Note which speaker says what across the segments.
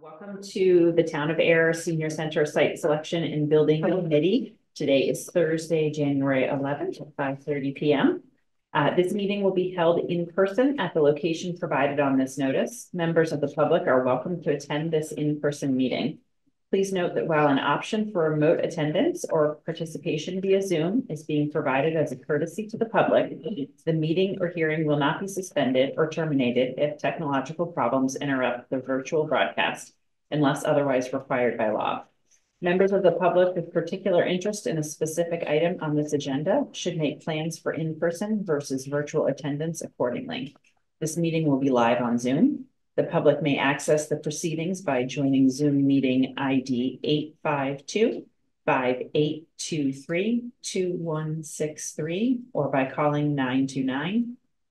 Speaker 1: Welcome to the Town of Ayer Senior Center Site Selection and Building Committee. Today is Thursday, January 11th at 5:30 p.m. This meeting will be held in person at the location provided on this notice. Members of the public are welcome to attend this in-person meeting. Please note that while an option for remote attendance or participation via Zoom is being provided as a courtesy to the public, the meeting or hearing will not be suspended or terminated if technological problems interrupt the virtual broadcast, unless otherwise required by law. Members of the public with particular interest in a specific item on this agenda should make plans for in-person versus virtual attendance accordingly. This meeting will be live on Zoom. The public may access the proceedings by joining Zoom meeting ID 852-5823-2163 or by calling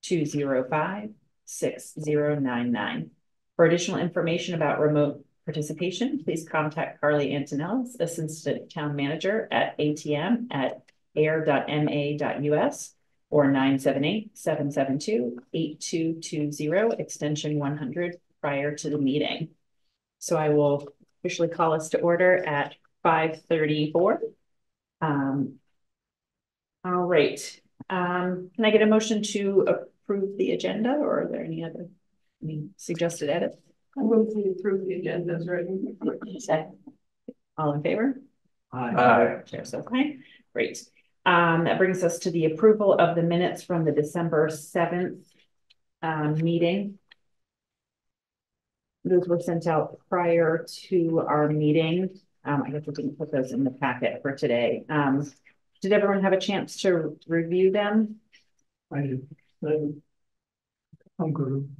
Speaker 1: 929-205-6099. For additional information about remote participation, please contact Carly Antonellis, Assistant Town Manager at atm@ayer.ma.us or 978-772-8220, extension 100 prior to the meeting. So I will officially call us to order at 5:34. All right. Can I get a motion to approve the agenda, or are there any other suggested edits?
Speaker 2: I move to approve the agenda as written.
Speaker 1: All in favor?
Speaker 2: Aye.
Speaker 1: Chair says aye. Great. That brings us to the approval of the minutes from the December 7th meeting. Those were sent out prior to our meeting. I guess we didn't put those in the packet for today. Did everyone have a chance to review them?
Speaker 2: I did. I'm good.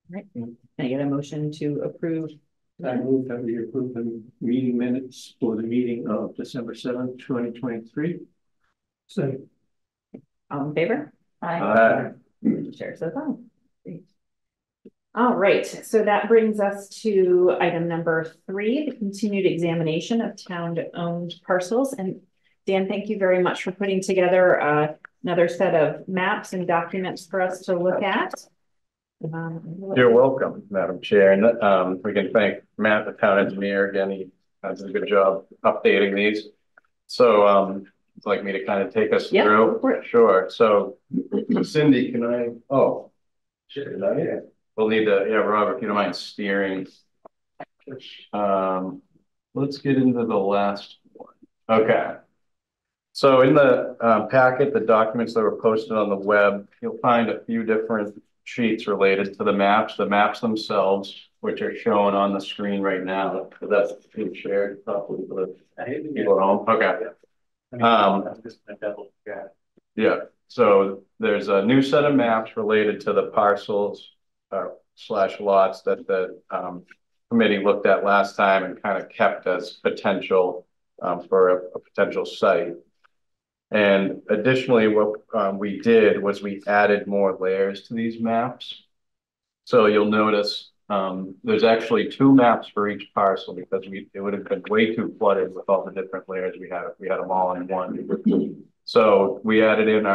Speaker 1: Right. Can I get a motion to approve?
Speaker 2: I move that we approve the meeting minutes for the meeting of December 7th, 2023. So,
Speaker 1: All in favor?
Speaker 2: Aye.
Speaker 1: Chair says aye. Great. All right, so that brings us to item number 3, the continued examination of town-owned parcels. And Dan, thank you very much for putting together another set of maps and documents for us to look at.
Speaker 3: You're welcome, Madam Chair. And we can thank Matt, the town engineer, again. He does a good job updating these. So would you like me to kind of take us through? Sure. So Cindy, can I? Oh, sure. Yeah. We'll need to, Robert, if you don't mind steering. Let's get into the last one. Okay. So in the packet, the documents that were posted on the web, you'll find a few different sheets related to the maps themselves, which are shown on the screen right now. So that's being shared probably for the people at home. Okay. Yeah. So there's a new set of maps related to the parcels / lots that the committee looked at last time and kind of kept as potential for a potential site. And additionally, what we did was we added more layers to these maps. So you'll notice there's actually 2 maps for each parcel because it would have been way too flooded with all the different layers we had if we had them all in one. So we added in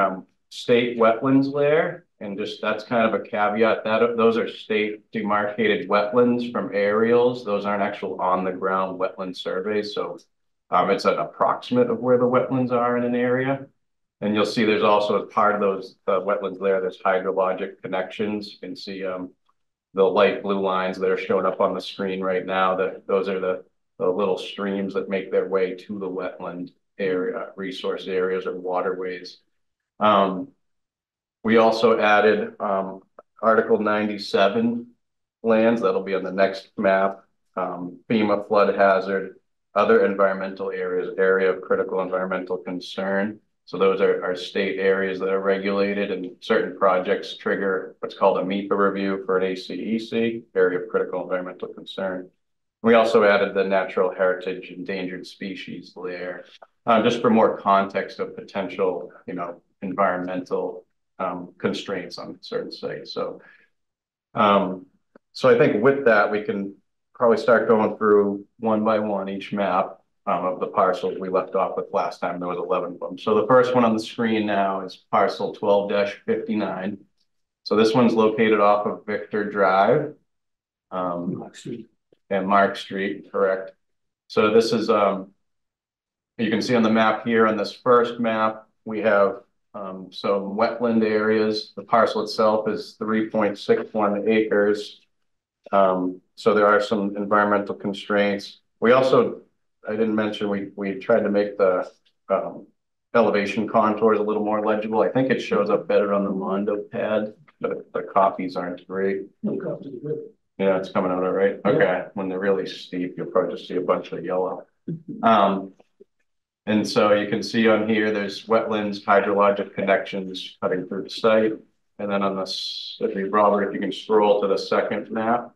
Speaker 3: state wetlands layer, and just that's kind of a caveat that those are state demarcated wetlands from aerials. Those aren't actual on the ground wetland surveys. So it's an approximate of where the wetlands are in an area. And you'll see there's also, as part of those wetlands there, there's hydrologic connections. You can see the light blue lines that are showing up on the screen right now. Those are the little streams that make their way to the wetland area, resource areas or waterways. We also added Article 97 lands. That'll be on the next map. FEMA flood hazard, other environmental areas, area of critical environmental concern. So those are state areas that are regulated, and certain projects trigger what's called a MEPA review for an ACEC, area of critical environmental concern. We also added the natural heritage endangered species layer, just for more context of potential, environmental constraints on certain sites. So I think with that, we can probably start going through one by one each map of the parcels we left off with last time. There was 11 of them. So the first one on the screen now is parcel 12-59. So this one's located off of Victor Drive. and Mark Street, correct. So this is, you can see on the map here on this first map, we have some wetland areas. The parcel itself is 3.61 acres. So there are some environmental constraints. We also, I didn't mention, we tried to make the elevation contours a little more legible. I think it shows up better on the Mondo pad, but the copies aren't great.
Speaker 2: No copies are good.
Speaker 3: Yeah, it's coming out all right. Okay, when they're really steep, you'll probably just see a bunch of yellow. And so you can see on here, there's wetlands, hydrologic connections cutting through the site. And then on this, Robert, if you can scroll to the second map.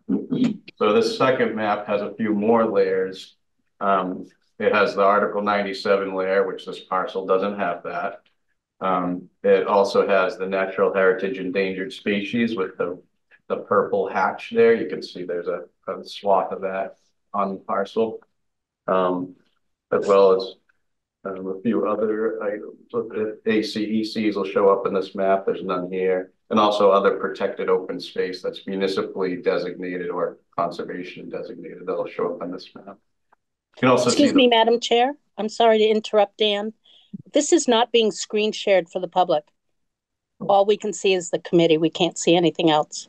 Speaker 3: So this second map has a few more layers. It has the Article 97 layer, which this parcel doesn't have that. It also has the natural heritage endangered species with the purple hatch there. You can see there's a swath of that on the parcel, as well as a few other items. ACECs will show up in this map. There's none here. And also other protected open space that's municipally designated or conservation designated that'll show up on this map. You can also
Speaker 4: Excuse me, Madam Chair. I'm sorry to interrupt, Dan. This is not being screen shared for the public. All we can see is the committee. We can't see anything else.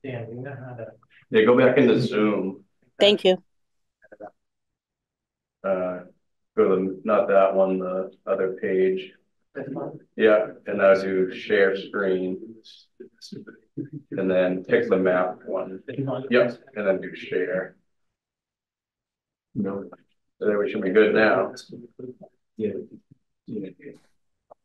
Speaker 2: Dan, you know how to...
Speaker 3: Yeah, go back into Zoom.
Speaker 4: Thank you.
Speaker 3: Go to not that one, the other page. Yeah, and now do share screen. And then pick the map one. Yep, and then do share. No. So there we should be good now.
Speaker 2: Yeah.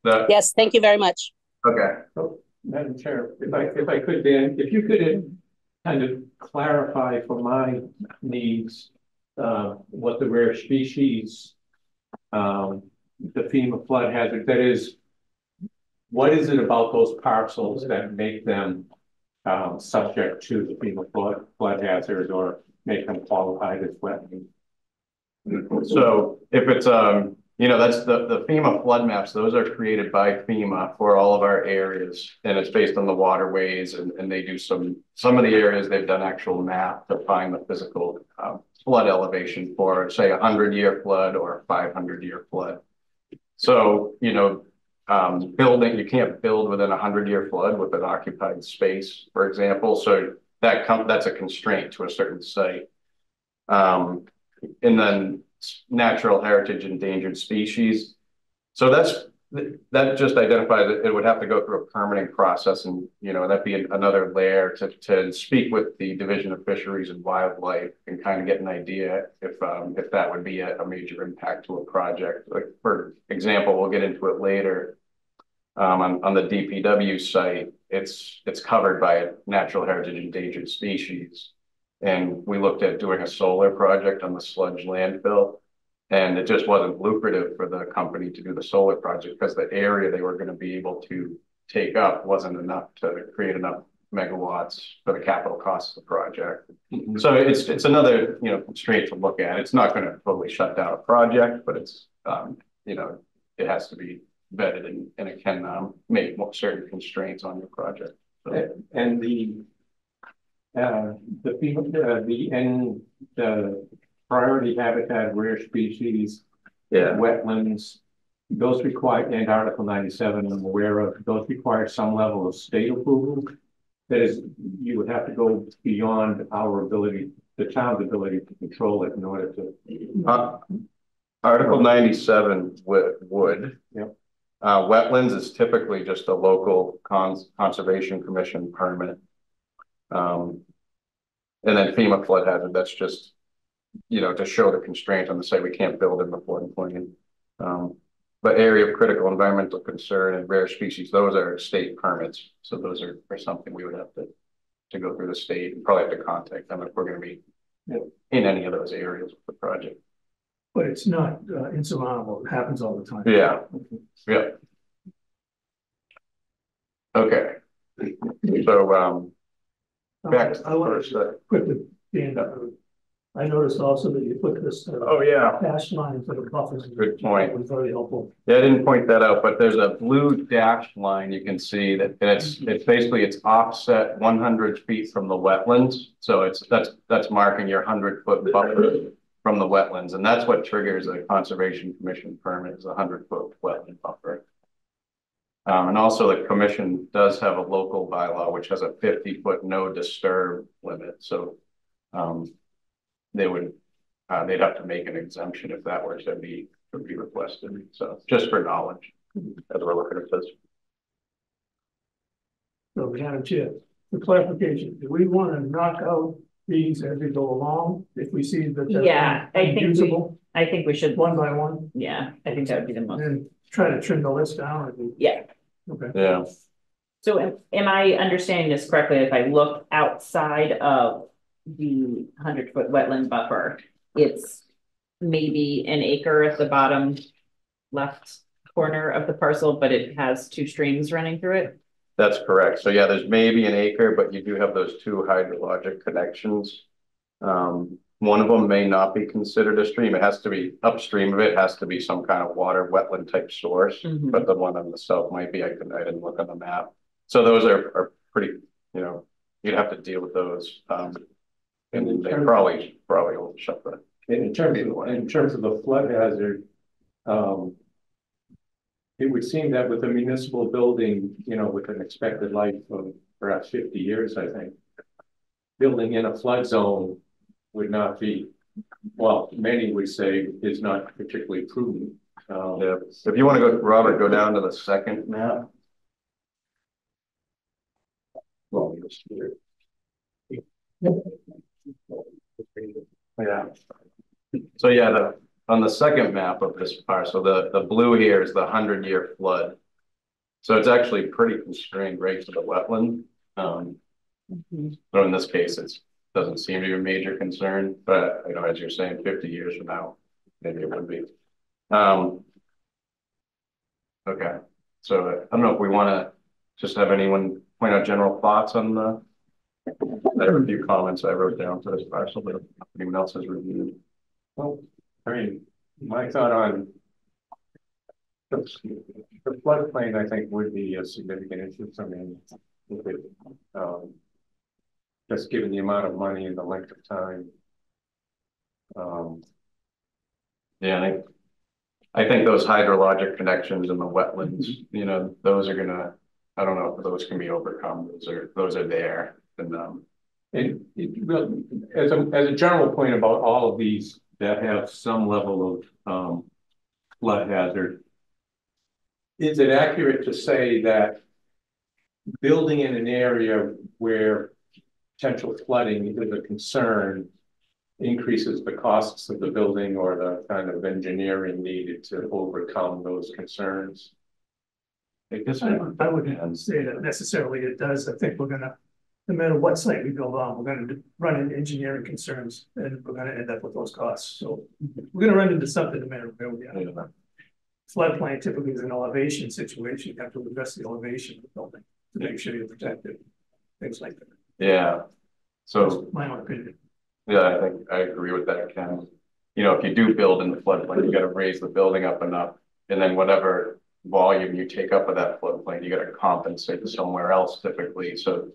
Speaker 4: Yes, thank you very much.
Speaker 3: Okay.
Speaker 2: Oh, Madam Chair, if I could, Dan, if you could kind of clarify for my needs what the rare species, the FEMA flood hazard, that is, what is it about those parcels that make them subject to the FEMA flood hazard or make them qualified as wetlands?
Speaker 3: So if it's you know, that's the FEMA flood maps, those are created by FEMA for all of our areas, and it's based on the waterways, and they do some of the areas they've done actual map to find the physical flood elevation for, say, 100-year flood or a 500-year flood. So, you know, building, you can't build within a 100-year flood with an occupied space, for example. So that's a constraint to a certain site. And then natural heritage endangered species. So that just identifies that it would have to go through a permitting process, and you know, that'd be another layer to speak with the Division of Fisheries and Wildlife and kind of get an idea if that would be a major impact to a project. Like, for example, we'll get into it later. On the DPW site, it's covered by a natural heritage endangered species. And we looked at doing a solar project on the sludge landfill, and it just wasn't lucrative for the company to do the solar project because the area they were going to be able to take up wasn't enough to create enough megawatts for the capital costs of the project. Mm-hmm. So it's another, you know, constraint to look at. It's not going to totally shut down a project, but it's you know, it has to be vetted and it can make certain constraints on your project. So.
Speaker 2: And the priority habitat, rare species, wetlands, those require, and Article 97, I'm aware of, those require some level of state approval. That is, you would have to go beyond our ability, the town's ability to control it in order to.
Speaker 3: Article 97 would.
Speaker 2: Yep.
Speaker 3: Wetlands is typically just a local conservation commission permit. And then FEMA flood hazard, that's just, you know, to show the constraint on the site, we can't build in the floodplain. But area of critical environmental concern and rare species, those are state permits. So those are something we would have to go through the state and probably have to contact them if we're going to be in any of those areas of the project.
Speaker 5: But it's not insurmountable. It happens all the time.
Speaker 3: Yeah. Yeah. Okay. So, back to
Speaker 5: I want to quickly, Dan, I noticed also that you put this.
Speaker 3: Oh, yeah.
Speaker 5: Dash line for the buffers.
Speaker 3: Good point.
Speaker 5: That was very helpful.
Speaker 3: Yeah, I didn't point that out, but there's a blue dashed line you can see that, and it's basically it's offset 100 feet from the wetlands. So that's marking your 100-foot buffer from the wetlands, and that's what triggers a Conservation Commission permit, is a 100-foot wetland buffer. And also the commission does have a local bylaw which has a 50-foot no disturb limit. So they'd have to make an exemption if that were to be requested. So just for knowledge as we're looking at this.
Speaker 5: So Madam Chair, for clarification, do we want to knock out these as we go along? If we see that they're unusable,
Speaker 1: I think we should
Speaker 5: one by one,
Speaker 1: yeah, I think that would be the most.
Speaker 5: and try to trim the list down.
Speaker 1: Yeah.
Speaker 5: Okay.
Speaker 3: Yeah.
Speaker 1: So am I understanding this correctly? If I look outside of the 100-foot wetland buffer, it's maybe an acre at the bottom left corner of the parcel, but it has 2 streams running through it?
Speaker 3: That's correct. So yeah, there's maybe an acre, but you do have those 2 hydrologic connections. One of them may not be considered a stream. It has to be upstream of it, has to be some kind of water wetland type source, but the one on the south might be. I didn't look on the map. So those are pretty, you know, you'd have to deal with those. And they probably will shut that.
Speaker 2: In terms of the flood hazard, it would seem that with a municipal building, you know, with an expected life of perhaps 50 years, I think, building in a flood zone would not be, well, many would say is not particularly prudent.
Speaker 3: Yeah. If you want to go, Robert, go down to the second map. Well, yeah. So yeah, on the second map of this parcel, the blue here is the 100-year flood. So it's actually pretty constrained right to the wetland. So in this case, it doesn't seem to be a major concern, but you know, as you're saying, 50 years from now, maybe it would be. Okay, so I don't know if we want to just have anyone point out general thoughts on the. I have a few comments I wrote down for this parcel, but if anyone else has reviewed.
Speaker 2: Well, I mean, my thought on the floodplain, I think, would be a significant issue. I mean, just given the amount of money and the length of time.
Speaker 3: Yeah, I think those hydrologic connections in the wetlands, you know, those are gonna. I don't know if those can be overcome. Those are there.
Speaker 2: And as a general point about all of these that have some level of flood hazard, is it accurate to say that building in an area where potential flooding is a concern increases the costs of the building or the kind of engineering needed to overcome those concerns?
Speaker 5: I wouldn't say that necessarily it does. I think we're gonna, no matter what site we build on, we're gonna run into engineering concerns and we're gonna end up with those costs. So we're gonna run into something no matter where we are. Floodplain typically is an elevation situation. You have to address the elevation of the building to make sure you're protected, things like that.
Speaker 3: Yeah. So
Speaker 5: that's my own opinion.
Speaker 3: Yeah, I think I agree with that, Ken. You know, if you do build in the floodplain, you got to raise the building up enough, and then whatever volume you take up of that floodplain, you got to compensate somewhere else typically. So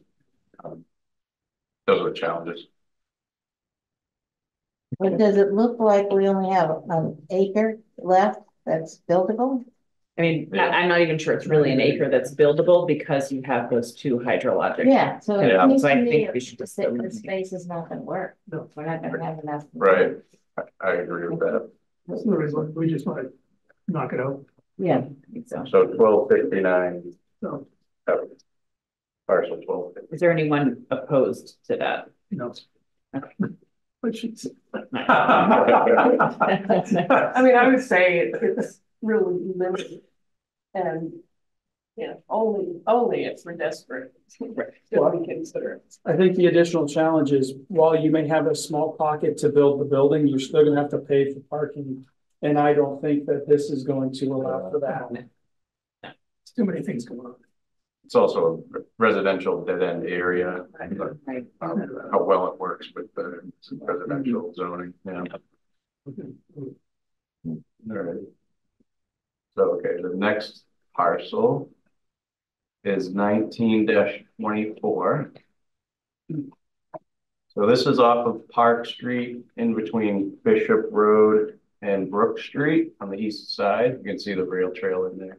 Speaker 3: those are the challenges.
Speaker 6: But does it look like we only have an acre left that's buildable?
Speaker 1: I mean, yeah. I'm not even sure it's really an acre that's buildable because you have those 2 hydrologic.
Speaker 6: Yeah, so it seems
Speaker 1: so
Speaker 6: to
Speaker 1: I
Speaker 6: me
Speaker 1: think we should just
Speaker 6: the space is not going to work. No, we're not going to have enough.
Speaker 3: Right, I agree with that.
Speaker 5: That's the reason we just want to knock it out.
Speaker 6: Yeah,
Speaker 1: I think so.
Speaker 3: So 1259.
Speaker 5: So
Speaker 3: parcel 12.
Speaker 1: Is there anyone opposed to that?
Speaker 5: No.
Speaker 1: Okay.
Speaker 5: Which
Speaker 7: I mean, I would say it's really limited, and you know, only if we're desperate do we consider it.
Speaker 8: I think the additional challenge is while you may have a small pocket to build the building, you're still going to have to pay for parking, and I don't think that this is going to allow for that.
Speaker 5: There's too many things going on.
Speaker 3: It's also a residential dead end area, but,
Speaker 1: Right.
Speaker 3: how well it works with the residential zoning, yeah. All right. So, okay, the next parcel is 19-24. So this is off of Park Street in between Bishop Road and Brook Street on the east side. You can see the rail trail in there.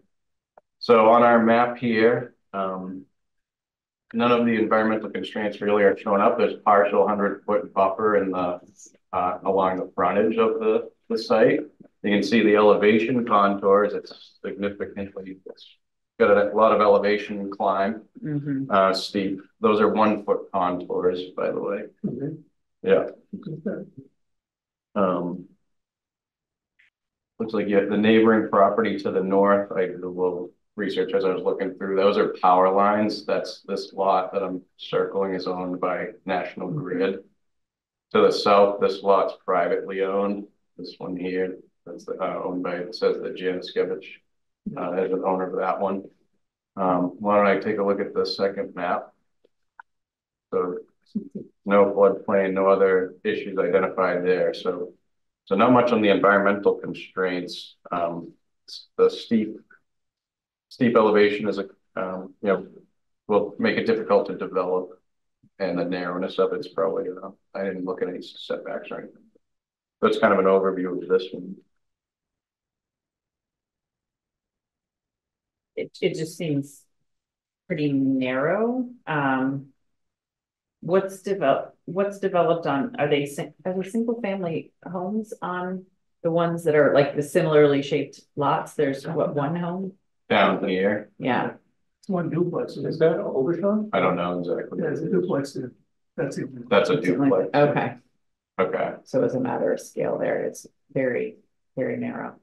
Speaker 3: So on our map here, none of the environmental constraints really are shown up. There's partial 100-foot buffer in the along the frontage of the site. You can see the elevation contours. It's significantly, it's got a lot of elevation climb, steep. Those are 1-foot contours, by the way. Yeah. Looks like you have the neighboring property to the north. I did a little research as I was looking through. Those are power lines. That's this lot that I'm circling is owned by National Grid. To the south, this lot's privately owned. This one here, that's owned by, it says that Janiskevich is an owner of that one. Why don't I take a look at the second map? So no floodplain, no other issues identified there. So not much on the environmental constraints. The steep elevation is will make it difficult to develop, and the narrowness of it's probably I didn't look at any setbacks or anything. That's kind of an overview of this one.
Speaker 1: It just seems pretty narrow. What's developed on, are they single family homes on the ones that are like the similarly shaped lots? There's what, one home?
Speaker 3: Down here.
Speaker 1: Yeah.
Speaker 5: It's one duplex.
Speaker 2: Is that Overshawn?
Speaker 3: I don't know exactly.
Speaker 5: Yeah, it's a duplex there. That's it.
Speaker 3: That's a duplex.
Speaker 1: Okay.
Speaker 3: Okay.
Speaker 1: So as a matter of scale there, it's very, very narrow.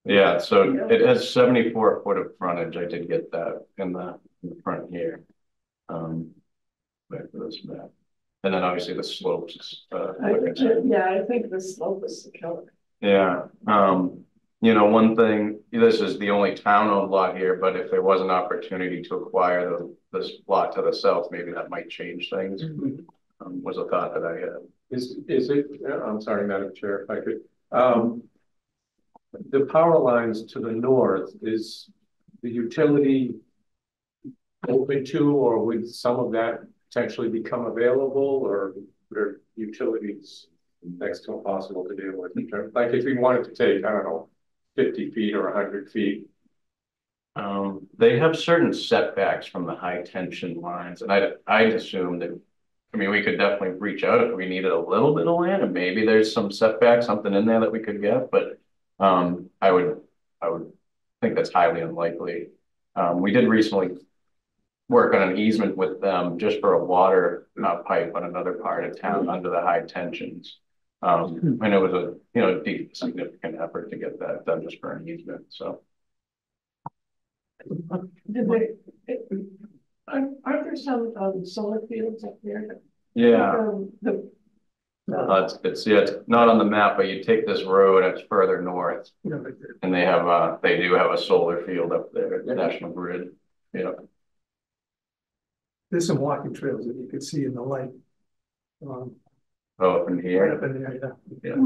Speaker 3: Yeah, so it has 74 foot of frontage. I did get that in the front here. Back to this map. And then obviously the slopes.
Speaker 7: Yeah, I think the slope is the killer.
Speaker 3: Yeah. You know, one thing, this is the only town-owned lot here, but if there was an opportunity to acquire this lot to the south, maybe that might change things. Was a thought that I had.
Speaker 2: Is it, I'm sorry, Madam Chair, if I could. The power lines to the north, is the utility open to, or would some of that potentially become available, or are utilities next to impossible to deal with? Like if we wanted to take, I don't know, 50 feet or 100 feet.
Speaker 3: They have certain setbacks from the high tension lines, and I'd assume that, I mean, we could definitely reach out if we needed a little bit of land, and maybe there's some setback, something in there that we could get, but I would think that's highly unlikely. We did recently work on an easement with them just for a water pipe on another part of town under the high tensions. And it was a deep, significant effort to get that done just for an easement. So,
Speaker 7: Aren't there some solar fields up there?
Speaker 3: yeah. It's not on the map, but you take this road and it's further north, and they do have a solar field up there at the National Grid. Yeah.
Speaker 5: There's some walking trails that you could see in the light.
Speaker 3: Oh, up in here.
Speaker 5: Right up in there, yeah.
Speaker 3: Yeah.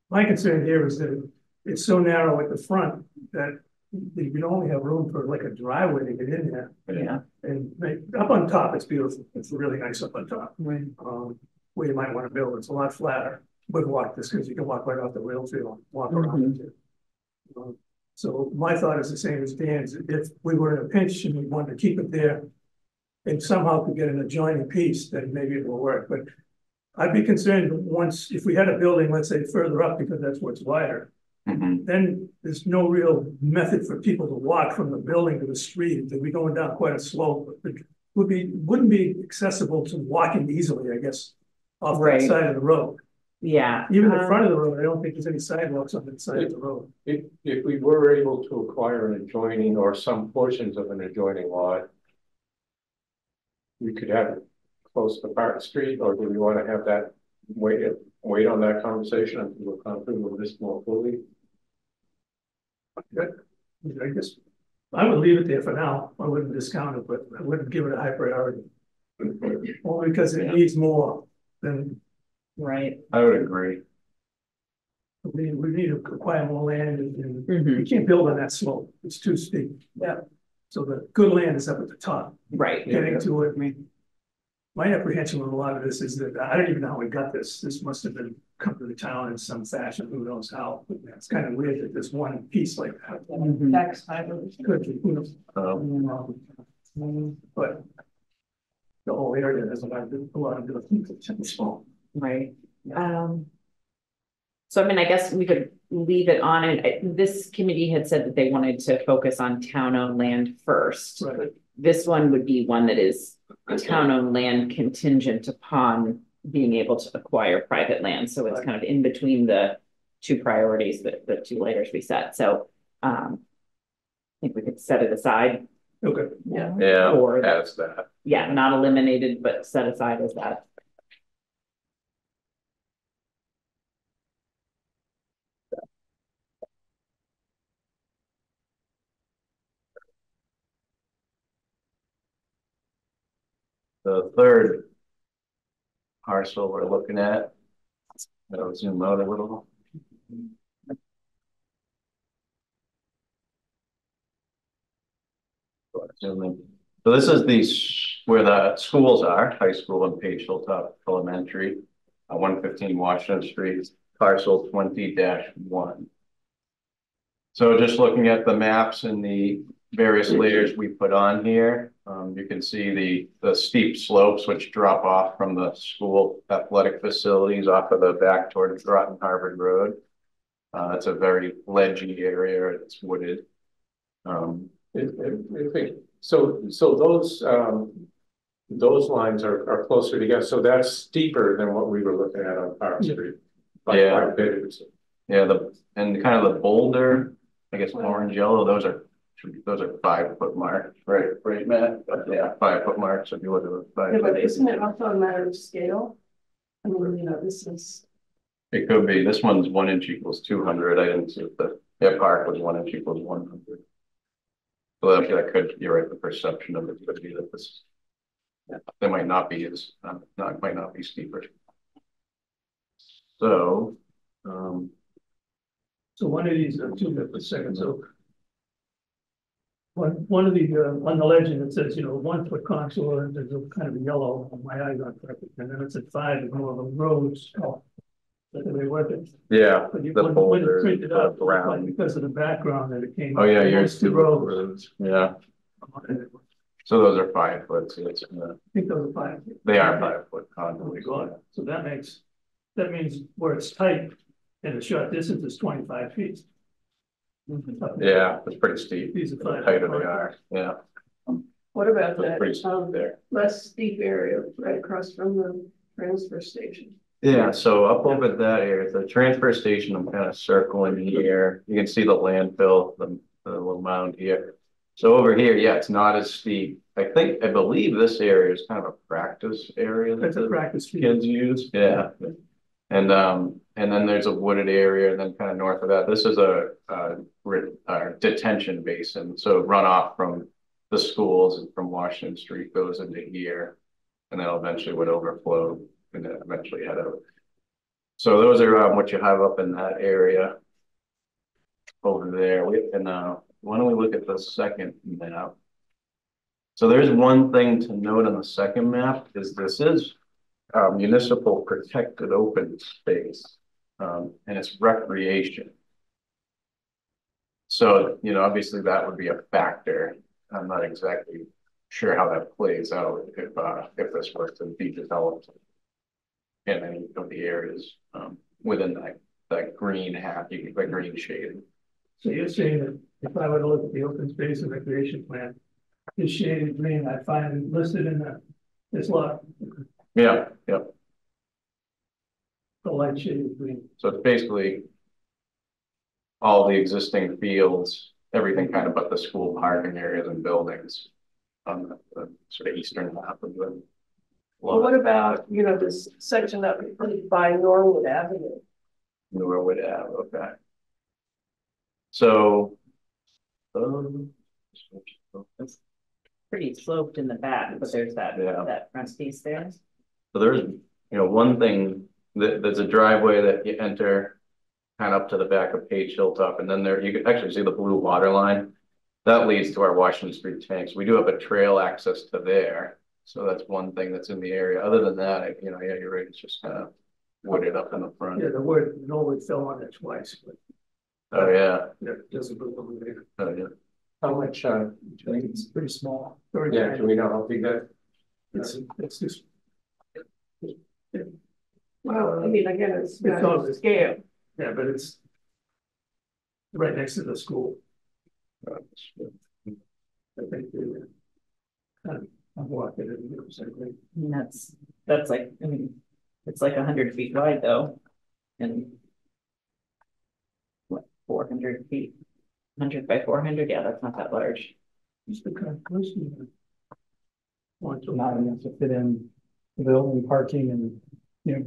Speaker 5: My concern here is that it's so narrow at the front that you only have room for like a driveway to get in there.
Speaker 1: Yeah.
Speaker 5: And up on top, it's beautiful. It's really nice up on top. Where you might want to build, it's a lot flatter. Would walk this because you can walk right off the rail trail and walk around it. So my thought is the same as Dan's. If we were in a pinch and we wanted to keep it there and somehow could get an adjoining piece, then maybe it will work. But I'd be concerned once, if we had a building, let's say further up, because that's what's wider, then there's no real method for people to walk from the building to the street. They'd be going down quite a slope. It wouldn't be accessible to walking easily, I guess, off that side of the road.
Speaker 1: Yeah.
Speaker 5: Even the front of the road, I don't think there's any sidewalks on that side of the road.
Speaker 2: If we were able to acquire an adjoining or some portions of an adjoining lot, we could have it close to Park Street, or do we want to have that wait on that conversation until we're confident with this more fully?
Speaker 5: I guess I would leave it there for now. I wouldn't discount it, but I wouldn't give it a high priority. Only because it needs more than,
Speaker 1: Right.
Speaker 3: I would agree.
Speaker 5: we need to acquire more land and
Speaker 1: Mhm.
Speaker 5: you can't build on that slope. It's too steep.
Speaker 7: Yeah.
Speaker 5: So the good land is up at the top.
Speaker 1: Right.
Speaker 5: Getting to it, I mean, my apprehension with a lot of this is that I don't even know how we got this. This must have been come to the town in some fashion, who knows how. But it's kind of weird that there's one piece like that.
Speaker 1: Mhm.
Speaker 7: Tax title.
Speaker 5: Could be, who knows? But the whole area has a lot of good things.
Speaker 1: Right. So I mean, I guess we could leave it on it. This committee had said that they wanted to focus on town-owned land first.
Speaker 5: Right.
Speaker 1: This one would be one that is town-owned land contingent upon being able to acquire private land. So it's kind of in between the two priorities, the two layers we set. So I think we could set it aside.
Speaker 5: Okay.
Speaker 3: Yeah,
Speaker 1: Or
Speaker 3: as that.
Speaker 1: yeah, not eliminated, but set aside as that.
Speaker 3: The third parcel we're looking at, I'll zoom out a little. Zoom in. So this is where the schools are, high school and Page Hilltop Elementary, 115 Washington Street, parcel 20-1. So just looking at the maps and the various layers we put on here, you can see the steep slopes which drop off from the school athletic facilities off of the back toward Groton Harvard Road. It's a very ledgy area. It's wooded.
Speaker 2: So those lines are closer together. So that's steeper than what we were looking at on Park Street.
Speaker 3: Yeah.
Speaker 2: Quite a bit.
Speaker 3: Yeah, and kind of the boulder, I guess orange, yellow, those are 5-foot marks, right, Matt? But yeah, 5-foot marks if you look at the 5
Speaker 7: Yeah,
Speaker 3: foot.
Speaker 7: but isn't it also a matter of scale? I mean, you know, this is.
Speaker 3: It could be. This one's 1 inch equals 200. I didn't see if the park was 1 inch equals 100. So that could, you're right, the perception of it could be that this, they might not be as, might not be steeper. So,
Speaker 5: So one of these, 2 minutes per second, so. One of the, on the legend, it says, 1 foot contour, and there's a kind of a yellow, my eyes aren't perfect, and then it's at 5, it's more of a rose. That's the way work it.
Speaker 3: yeah,
Speaker 5: But
Speaker 3: the
Speaker 5: when
Speaker 3: boulder,
Speaker 5: it's printed up,
Speaker 3: brown.
Speaker 5: because of the background that it came.
Speaker 3: Oh yeah,
Speaker 5: yours
Speaker 3: yours too.
Speaker 5: rows.
Speaker 3: Yeah.
Speaker 5: I
Speaker 3: So those are 5 foot. So it's,
Speaker 5: think those are 5.
Speaker 3: they are 5-foot
Speaker 5: Oh my
Speaker 3: contours.
Speaker 5: God, so that means where it's tight and the short distance is 25 feet.
Speaker 3: Yeah, it's pretty steep.
Speaker 5: These are
Speaker 3: The
Speaker 5: 5.
Speaker 3: tighter they are. Yeah,
Speaker 7: What about
Speaker 3: it's pretty
Speaker 7: that
Speaker 3: steep there.
Speaker 7: less steep area right across from the transfer station?
Speaker 3: Yeah, so up over that area, the transfer station, I'm kind of circling here. You can see the landfill, the little mound here. So over here, yeah, it's not as steep. I believe this area is kind of a practice area that
Speaker 5: That's a
Speaker 3: the
Speaker 5: practice field.
Speaker 3: kids use. Yeah. And then there's a wooded area, and then kind of north of that, this is a detention basin. So runoff from the schools and from Washington Street goes into here, and then eventually would overflow and then eventually head out. So those are what you have up in that area over there. Why don't we look at the second map? So there's one thing to note on the second map is this is municipal protected open space, and it's recreation. So, obviously that would be a factor. I'm not exactly sure how that plays out if this were to be developed in any of the areas within that green the green shade.
Speaker 5: So you're saying that if I were to look at the open space and recreation plan, this shaded green, I find it listed in this lot.
Speaker 3: Yeah, yeah.
Speaker 5: The light shaded green.
Speaker 3: So it's basically all the existing fields, everything kind of but the school parking areas and buildings on the sort of eastern half of the.
Speaker 7: Well, what about, this section up by Norwood Avenue?
Speaker 3: Norwood Ave, okay. So,
Speaker 1: It's pretty sloped in the back, but there's that,
Speaker 3: Yeah.
Speaker 1: that front piece there.
Speaker 3: So there's, one thing there's a driveway that you enter kind of up to the back of Page Hilltop, and then there you can actually see the blue water line. That leads to our Washington Street tanks. We do have a trail access to there. So that's one thing that's in the area. Other than that, yeah, you're right. It's just kind of wooded up in the front.
Speaker 5: Yeah, the word, no wood fell on it twice, but
Speaker 3: Oh, yeah.
Speaker 5: that doesn't look over there.
Speaker 3: Oh, yeah.
Speaker 2: How much,
Speaker 5: It's pretty small. Very
Speaker 2: yeah,
Speaker 5: tiny.
Speaker 2: do we know how big that?
Speaker 5: It's just.
Speaker 7: Well, I mean, again, it's
Speaker 5: It's all
Speaker 7: not
Speaker 5: this-
Speaker 7: scale.
Speaker 5: Yeah, but it's right next to the school. I think I've walked it and it was like,
Speaker 1: And that's like, I mean, it's like 100 feet wide though. And what, 400 feet, 100 by 400? Yeah, that's not that large.
Speaker 5: it's the kind of person. Want to.
Speaker 8: Not enough to fit in the building, parking and,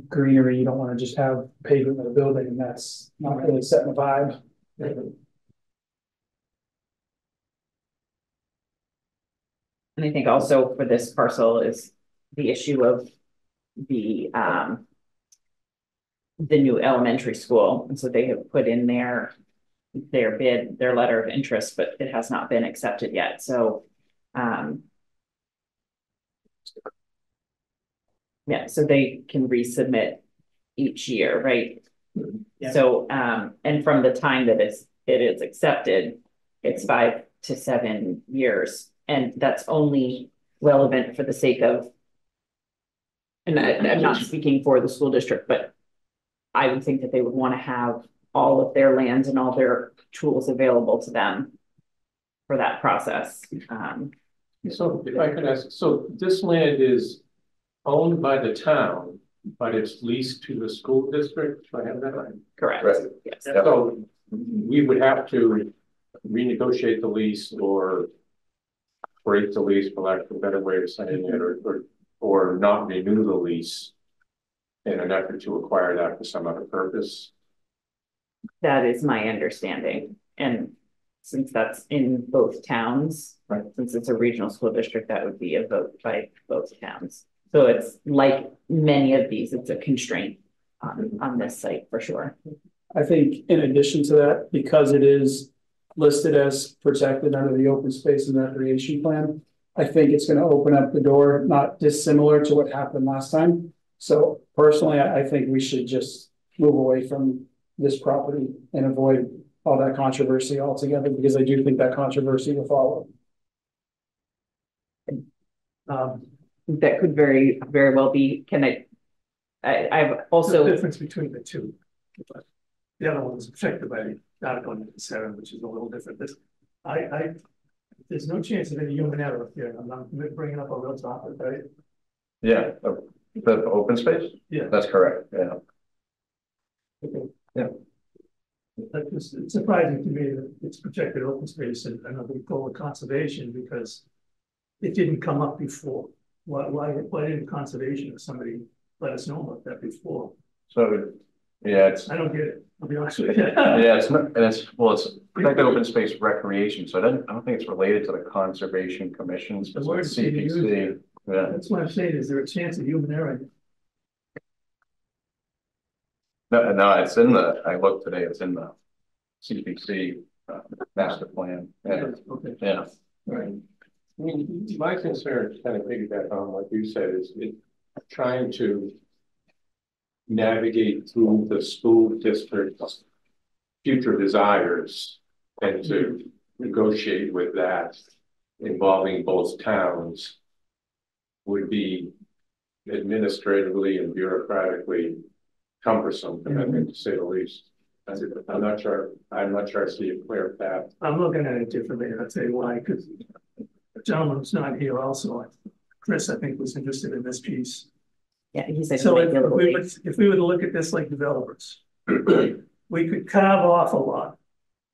Speaker 8: greenery. You don't want to just have pavement of a building and that's not really setting the vibe.
Speaker 1: And I think also for this parcel is the issue of the new elementary school. And so they have put in their bid, their letter of interest, but it has not been accepted yet. So yeah, so they can resubmit each year, right?
Speaker 8: Yeah.
Speaker 1: So and from the time that it is accepted, it's 5 to 7 years. And that's only relevant for the sake of, and I'm not speaking for the school district, but I would think that they would want to have all of their lands and all their tools available to them for that process.
Speaker 2: So if I could ask, so this land is owned by the town, but it's leased to the school district, do I have that right?
Speaker 1: Correct.
Speaker 3: Right.
Speaker 1: Yes.
Speaker 2: So we would have to renegotiate the lease or break the lease, for lack of a better way of saying it, or not renew the lease in an effort to acquire that for some other purpose.
Speaker 1: That is my understanding. And since that's in both towns,
Speaker 2: Right.
Speaker 1: since it's a regional school district, that would be a vote by both towns. So it's like many of these, it's a constraint on this site for sure.
Speaker 8: I think in addition to that, because it is listed as protected under the open space and recreation plan, I think it's going to open up the door, not dissimilar to what happened last time. So personally, I think we should just move away from this property and avoid all that controversy altogether, because I do think that controversy will follow.
Speaker 1: That could very, very well be, I've also.
Speaker 5: The difference between the two. The other one was affected by Article 7, which is a little different. There's no chance of any human error here. I'm not bringing up a real topic, right?
Speaker 3: Yeah. The open space?
Speaker 5: Yeah.
Speaker 3: That's correct. Yeah.
Speaker 5: Okay.
Speaker 3: Yeah.
Speaker 5: It's surprising to me that it's protected open space and I we call it conservation because it didn't come up before. Why didn't conservation or somebody let us know about that before?
Speaker 3: So, yeah, it's.
Speaker 5: I don't get it, I'll be honest with you.
Speaker 3: Yeah, it's not, and it's protected open space recreation, so I don't think it's related to the Conservation Commission's.
Speaker 5: The word
Speaker 3: CPC. Yeah.
Speaker 5: That's what I'm saying, is there a chance of human error?
Speaker 3: No, it's in I looked today, it's in the CPC master plan. Yeah.
Speaker 5: Okay.
Speaker 3: Yeah.
Speaker 5: Right.
Speaker 2: I mean, my concern is kind of piggyback on what you said is trying to navigate through the school district's future desires and to negotiate with that involving both towns would be administratively and bureaucratically cumbersome, I think, to say the least. I'm not sure I see a clear path.
Speaker 5: I'm looking at it differently, and I'll tell you why, because the gentleman who's not here also, Chris, I think, was interested in this piece.
Speaker 1: Yeah, he said.
Speaker 5: So if we were to look at this like developers, we could carve off a lot.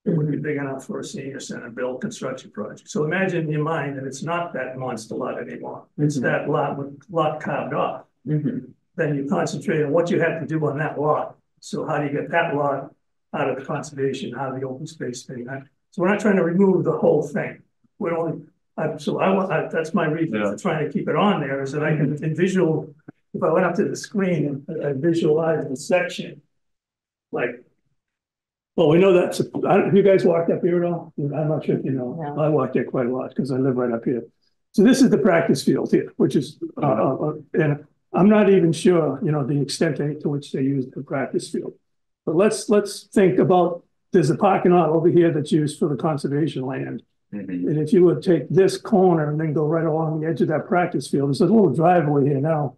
Speaker 5: It would be big enough for a senior center build construction project. So imagine in your mind that it's not that monster lot anymore. It's that lot carved off. Then you concentrate on what you have to do on that lot. So how do you get that lot out of the conservation, out of the open space thing? So we're not trying to remove the whole thing. we're only, so I want, that's my reason
Speaker 3: Yeah.
Speaker 5: for trying to keep it on there, is that I can visual, if I went up to the screen and I visualize the section. Like, well, we know that's, have you guys walked up here at all? I'm not sure if you know,
Speaker 6: No.
Speaker 5: I walked there quite a lot because I live right up here. So this is the practice field here, which is, and I'm not even sure, you know, the extent to which they use the practice field. But let's think about, there's a parking lot over here that's used for the conservation land.
Speaker 3: Mhm.
Speaker 5: And if you would take this corner and then go right along the edge of that practice field, there's a little driveway here now.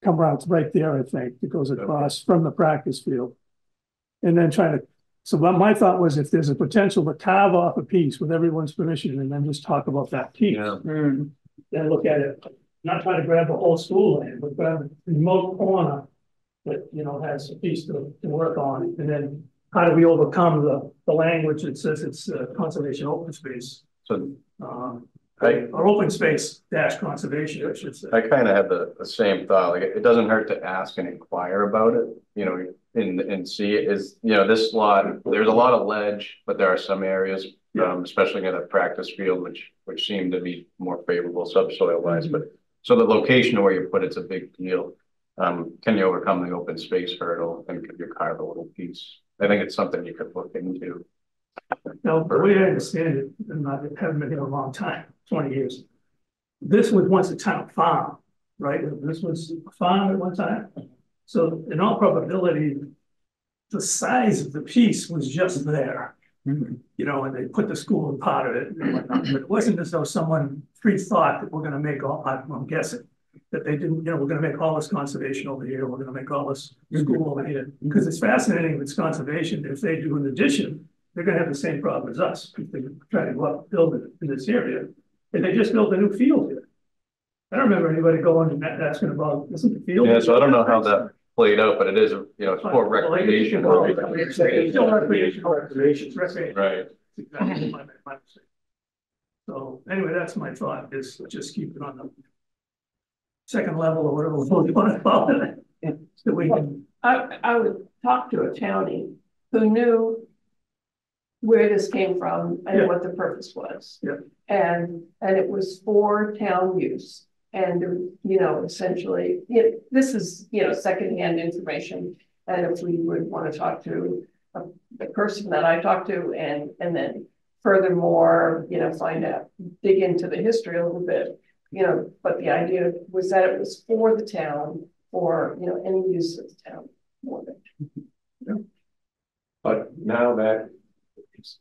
Speaker 5: Come around, it's right there, I think, it goes across from the practice field. And then trying to, so what my thought was, if there's a potential to carve off a piece with everyone's permission and then just talk about that piece.
Speaker 3: Yeah.
Speaker 5: Then look at it, not trying to grab the whole school land, but grab a remote corner that, you know, has a piece to work on. And then how do we overcome the language that says it's conservation open space?
Speaker 3: So
Speaker 5: Or open space dash conservation, I should say.
Speaker 3: I kind of had the same thought, like it doesn't hurt to ask and inquire about it, you know, and see it is, you know, this lot, there's a lot of ledge, but there are some areas, especially in the practice field, which seem to be more favorable subsoil wise, but so the location where you put it's a big deal. Can you overcome the open space hurdle and could you carve a little piece? I think it's something you could look into.
Speaker 5: Now, the way I understand it, and I haven't been here a long time, 20 years. This was once a town farm, right? This was a farm at one time. So in all probability, the size of the piece was just there. You know, and they put the school in part of it and whatnot, but it wasn't as though someone pre-thought that we're gonna make all, I'm guessing, that they didn't, you know, we're gonna make all this conservation over here, we're gonna make all this school over here. Because it's fascinating if it's conservation, if they do an addition, they're gonna have the same problem as us. If they try to go up and build it in this area, and they just built a new field here. I don't remember anybody going and asking about, isn't the field?
Speaker 3: Yeah, so I don't know how that played out, but it is, you know, it's for recreation.
Speaker 5: It's still recreational. It's recreation.
Speaker 3: Right.
Speaker 5: Exactly my mistake. So anyway, that's my thought, is just keep it on the second level or whatever you want to call it. So we can.
Speaker 7: I would talk to a townie who knew where this came from and what the purpose was.
Speaker 5: Yeah.
Speaker 7: And it was for town use. And, you know, essentially, this is, you know, secondhand information. And if we would want to talk to the person that I talked to and then furthermore, you know, find out, dig into the history a little bit, you know, but the idea was that it was for the town, for, you know, any use of the town more than.
Speaker 2: But now that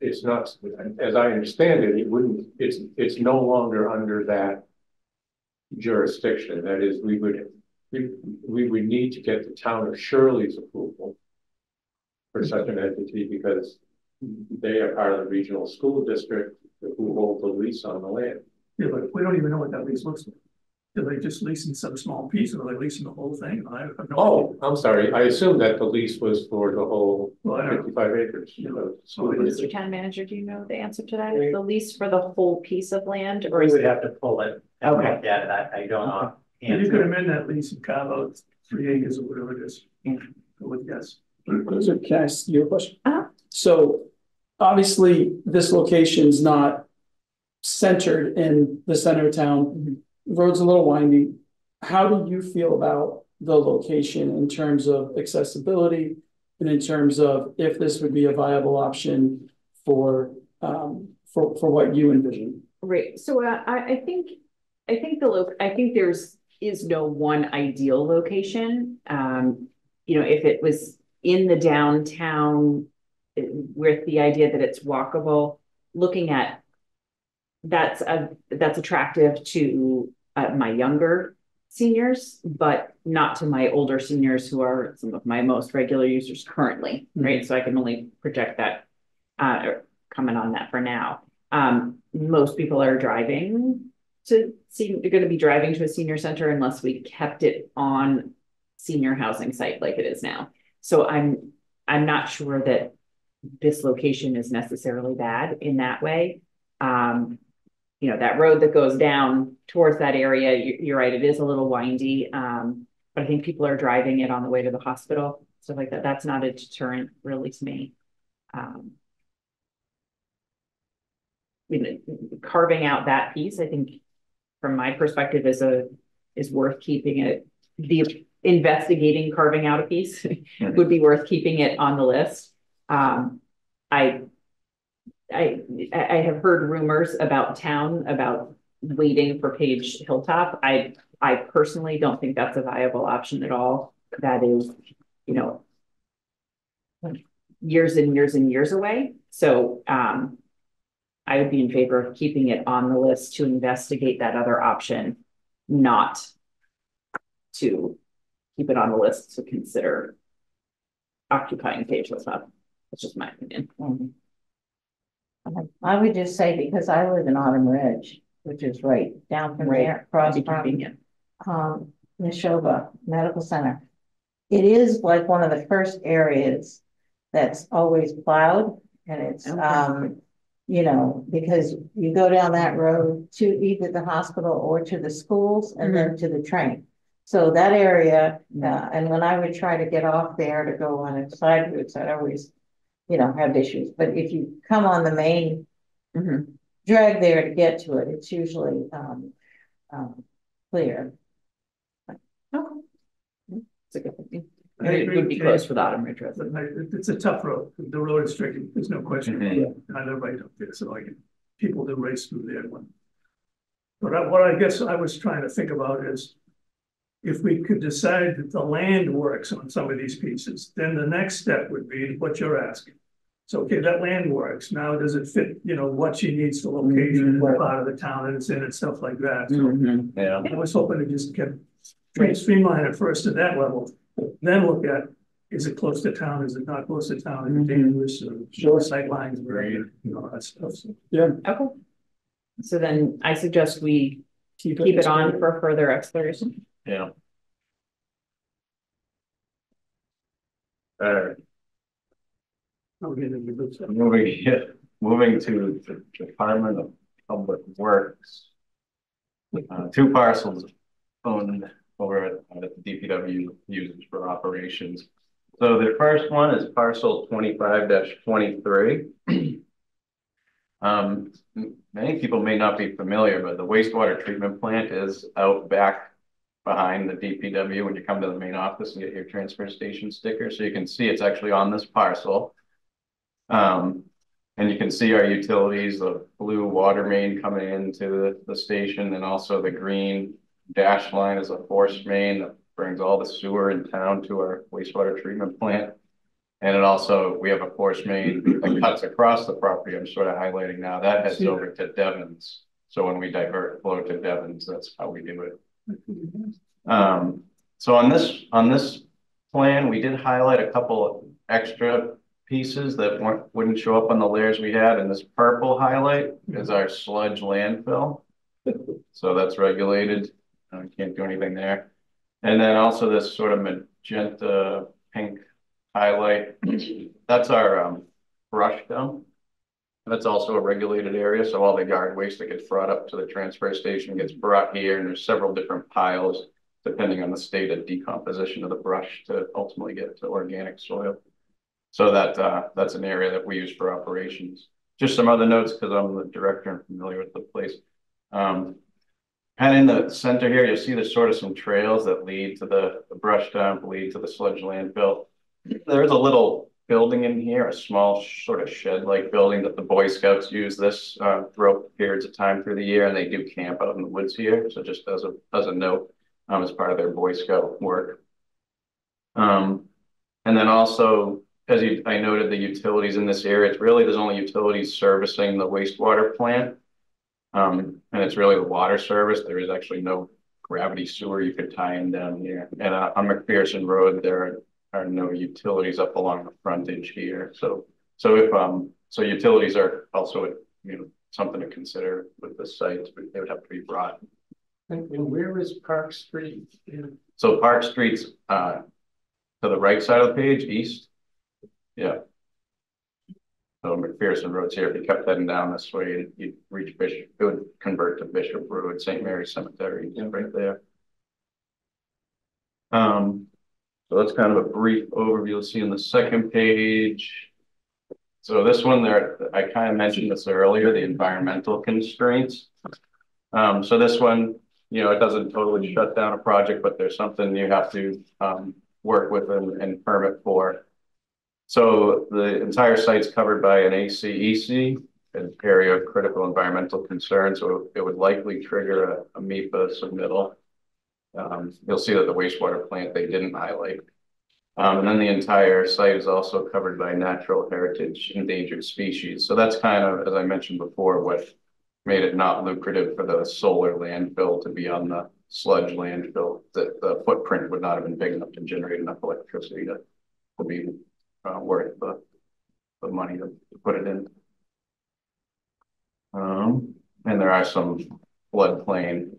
Speaker 2: it's not, as I understand it, it wouldn't, it's no longer under that jurisdiction. That is, we would need to get the town of Shirley's approval for such an entity because they are part of the regional school district who hold the lease on the land.
Speaker 5: Yeah, but we don't even know what that lease looks like. Do they just leasing some small piece or are they leasing the whole thing? I have no
Speaker 2: Oh, I'm sorry. I assumed that the lease was for the whole
Speaker 5: Well, I don't know.
Speaker 2: 55 acres. You know, school
Speaker 1: Mr. Town Manager, do you know the answer to that? Is the lease for the whole piece of land or
Speaker 9: We
Speaker 1: is
Speaker 9: would
Speaker 1: it?
Speaker 9: have to pull it and
Speaker 1: Okay.
Speaker 9: look at it. I don't know.
Speaker 5: If you could amend that lease and carve out 3 acres or whatever it is. I would guess.
Speaker 8: So can I ask you a question?
Speaker 1: Uh-huh.
Speaker 8: So obviously this location's not centered in the center of town. The road's a little windy. How do you feel about the location in terms of accessibility and in terms of if this would be a viable option for what you envision?
Speaker 1: Right. So I think is no one ideal location. You know, if it was in the downtown with the idea that it's walkable, looking at that's attractive to my younger seniors, but not to my older seniors who are some of my most regular users currently, right? So I can only project that or comment on that for now. Most people are driving to see, they're going to be driving to a senior center unless we kept it on senior housing site like it is now. So I'm not sure that this location is necessarily bad in that way. You know, that road that goes down towards that area, you're right, it is a little windy. But I think people are driving it on the way to the hospital, stuff like that. That's not a deterrent really to me. carving out that piece, I think from my perspective is worth keeping it. The investigating carving out a piece would be worth keeping it on the list. I have heard rumors about town about waiting for Page Hilltop. I personally don't think that's a viable option at all. That is, years and years and years away. So I would be in favor of keeping it on the list to investigate that other option, not to keep it on the list to consider occupying Page Hilltop. That's just my opinion.
Speaker 6: I would just say, because I live in Autumn Ridge, which is right down from there, across from Neshoba Medical Center. It is like one of the first areas that's always plowed, and it's because you go down that road to either the hospital or to the schools and then to the train. So that area, and when I would try to get off there to go on a side routes, I'd always, have issues. But if you come on the main drag there to get to it, it's usually clear.
Speaker 1: It's a good thing. It would be close for the Autumn Ridge Road.
Speaker 5: It's a tough road. The road is tricky. There's no question. I live right up there, so people do race through there. But what I guess I was trying to think about is, if we could decide that the land works on some of these pieces, then the next step would be what you're asking. So, okay, that land works. Now, does it fit, what she needs for location and what part of the town that it's in and stuff like that? So I was hoping to just streamline it first at that level, then look at, is it close to town? Is it not close to town? Is it dangerous? Or sight lines, all that stuff. So.
Speaker 8: Yeah.
Speaker 1: Okay. So then I suggest we keep it on for further exploration.
Speaker 3: Yeah. All right. Moving to the Department of Public Works. 2 parcels owned over at the DPW uses for operations. So the first one is parcel 25-23. Many people may not be familiar, but the wastewater treatment plant is out back behind the DPW when you come to the main office and get your transfer station sticker. So you can see it's actually on this parcel. And you can see our utilities, the blue water main coming into the station, and also the green dash line is a force main that brings all the sewer in town to our wastewater treatment plant. And it also, we have a force main that cuts across the property. I'm sort of highlighting now. That heads over to Devon's. So when we divert flow to Devon's, that's how we do it. So on this plan, we did highlight a couple of extra pieces that wouldn't show up on the layers we had. And this purple highlight is our sludge landfill. So that's regulated. Can't do anything there. And then also this sort of magenta pink highlight. That's our brush dump. That's also a regulated area. So all the yard waste that gets brought up to the transfer station gets brought here, and there's several different piles depending on the state of decomposition of the brush to ultimately get to organic soil. So that's an area that we use for operations. Just some other notes, because I'm the director and familiar with the place. Kind of in the center here, you'll see there's sort of some trails that lead to the brush dump, lead to the sludge landfill. There's a little building in here, a small sort of shed-like building that the Boy Scouts use this throughout periods of time through the year, and they do camp out in the woods here. So just as a note, as part of their Boy Scout work. And then also, I noted the utilities in this area, there's only utilities servicing the wastewater plant. And it's really the water service. There is actually no gravity sewer you could tie in down here. And on McPherson Road, there are no utilities up along the frontage here. So utilities are also, something to consider with the site, but they would have to be brought.
Speaker 2: And where is Park Street?
Speaker 3: So Park Street's to the right side of the page, east. Yeah. So McPherson Road's here. If you kept heading down this way, you'd reach Bishop. It would convert to Bishop Road, St. Mary's Cemetery, right there. So that's kind of a brief overview. You'll see on the second page, So this one there, I kind of mentioned this earlier, the environmental constraints. So this one, you know, it doesn't totally shut down a project, but there's something you have to work with and permit for. So the entire site's covered by an ACEC, an area of critical environmental concern. So it would likely trigger a MEPA submittal. You'll see that the wastewater plant they didn't highlight. And then the entire site is also covered by natural heritage endangered species. So that's kind of, as I mentioned before, what made it not lucrative for the solar landfill to be on the sludge landfill. That the footprint would not have been big enough to generate enough electricity to be worth the money to put it in. And there are some floodplain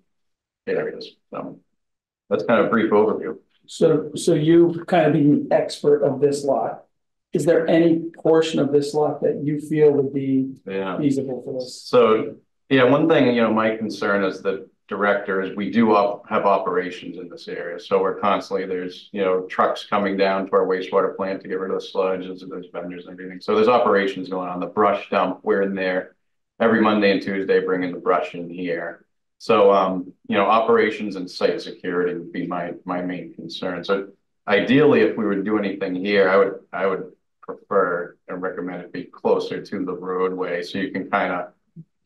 Speaker 3: areas. That's kind of a brief overview.
Speaker 8: So you kind of being the expert of this lot, is there any portion of this lot that you feel would be feasible for this?
Speaker 3: So yeah, one thing, you know, my concern as the director is we do have operations in this area. So we're constantly, there's, you know, trucks coming down to our wastewater plant to get rid of the sludge, there's vendors and everything. So there's operations going on. The brush dump, we're in there every Monday and Tuesday bringing the brush in here. So, you know, operations and site security would be my main concern. So ideally, if we would do anything here, I would prefer and recommend it be closer to the roadway so you can kind of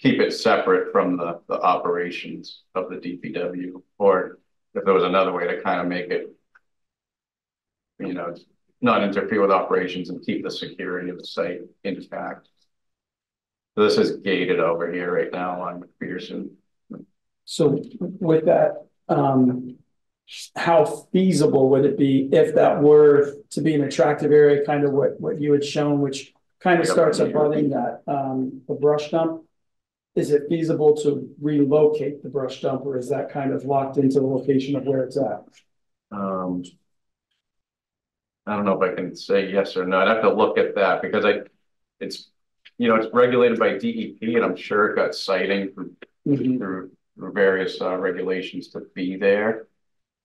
Speaker 3: keep it separate from the operations of the DPW. Or if there was another way to kind of make it, you know, not interfere with operations and keep the security of the site intact. So this is gated over here right now on McPherson. So
Speaker 8: with that, how feasible would it be if that were to be an attractive area, kind of what you had shown, which kind of starts abutting that, the brush dump? Is it feasible to relocate the brush dump, or is that kind of locked into the location of where it's at? I don't know if I can say yes or no. I'd have to look at that because it's you know, it's regulated by DEP, and I'm sure it got citing through various regulations to be there.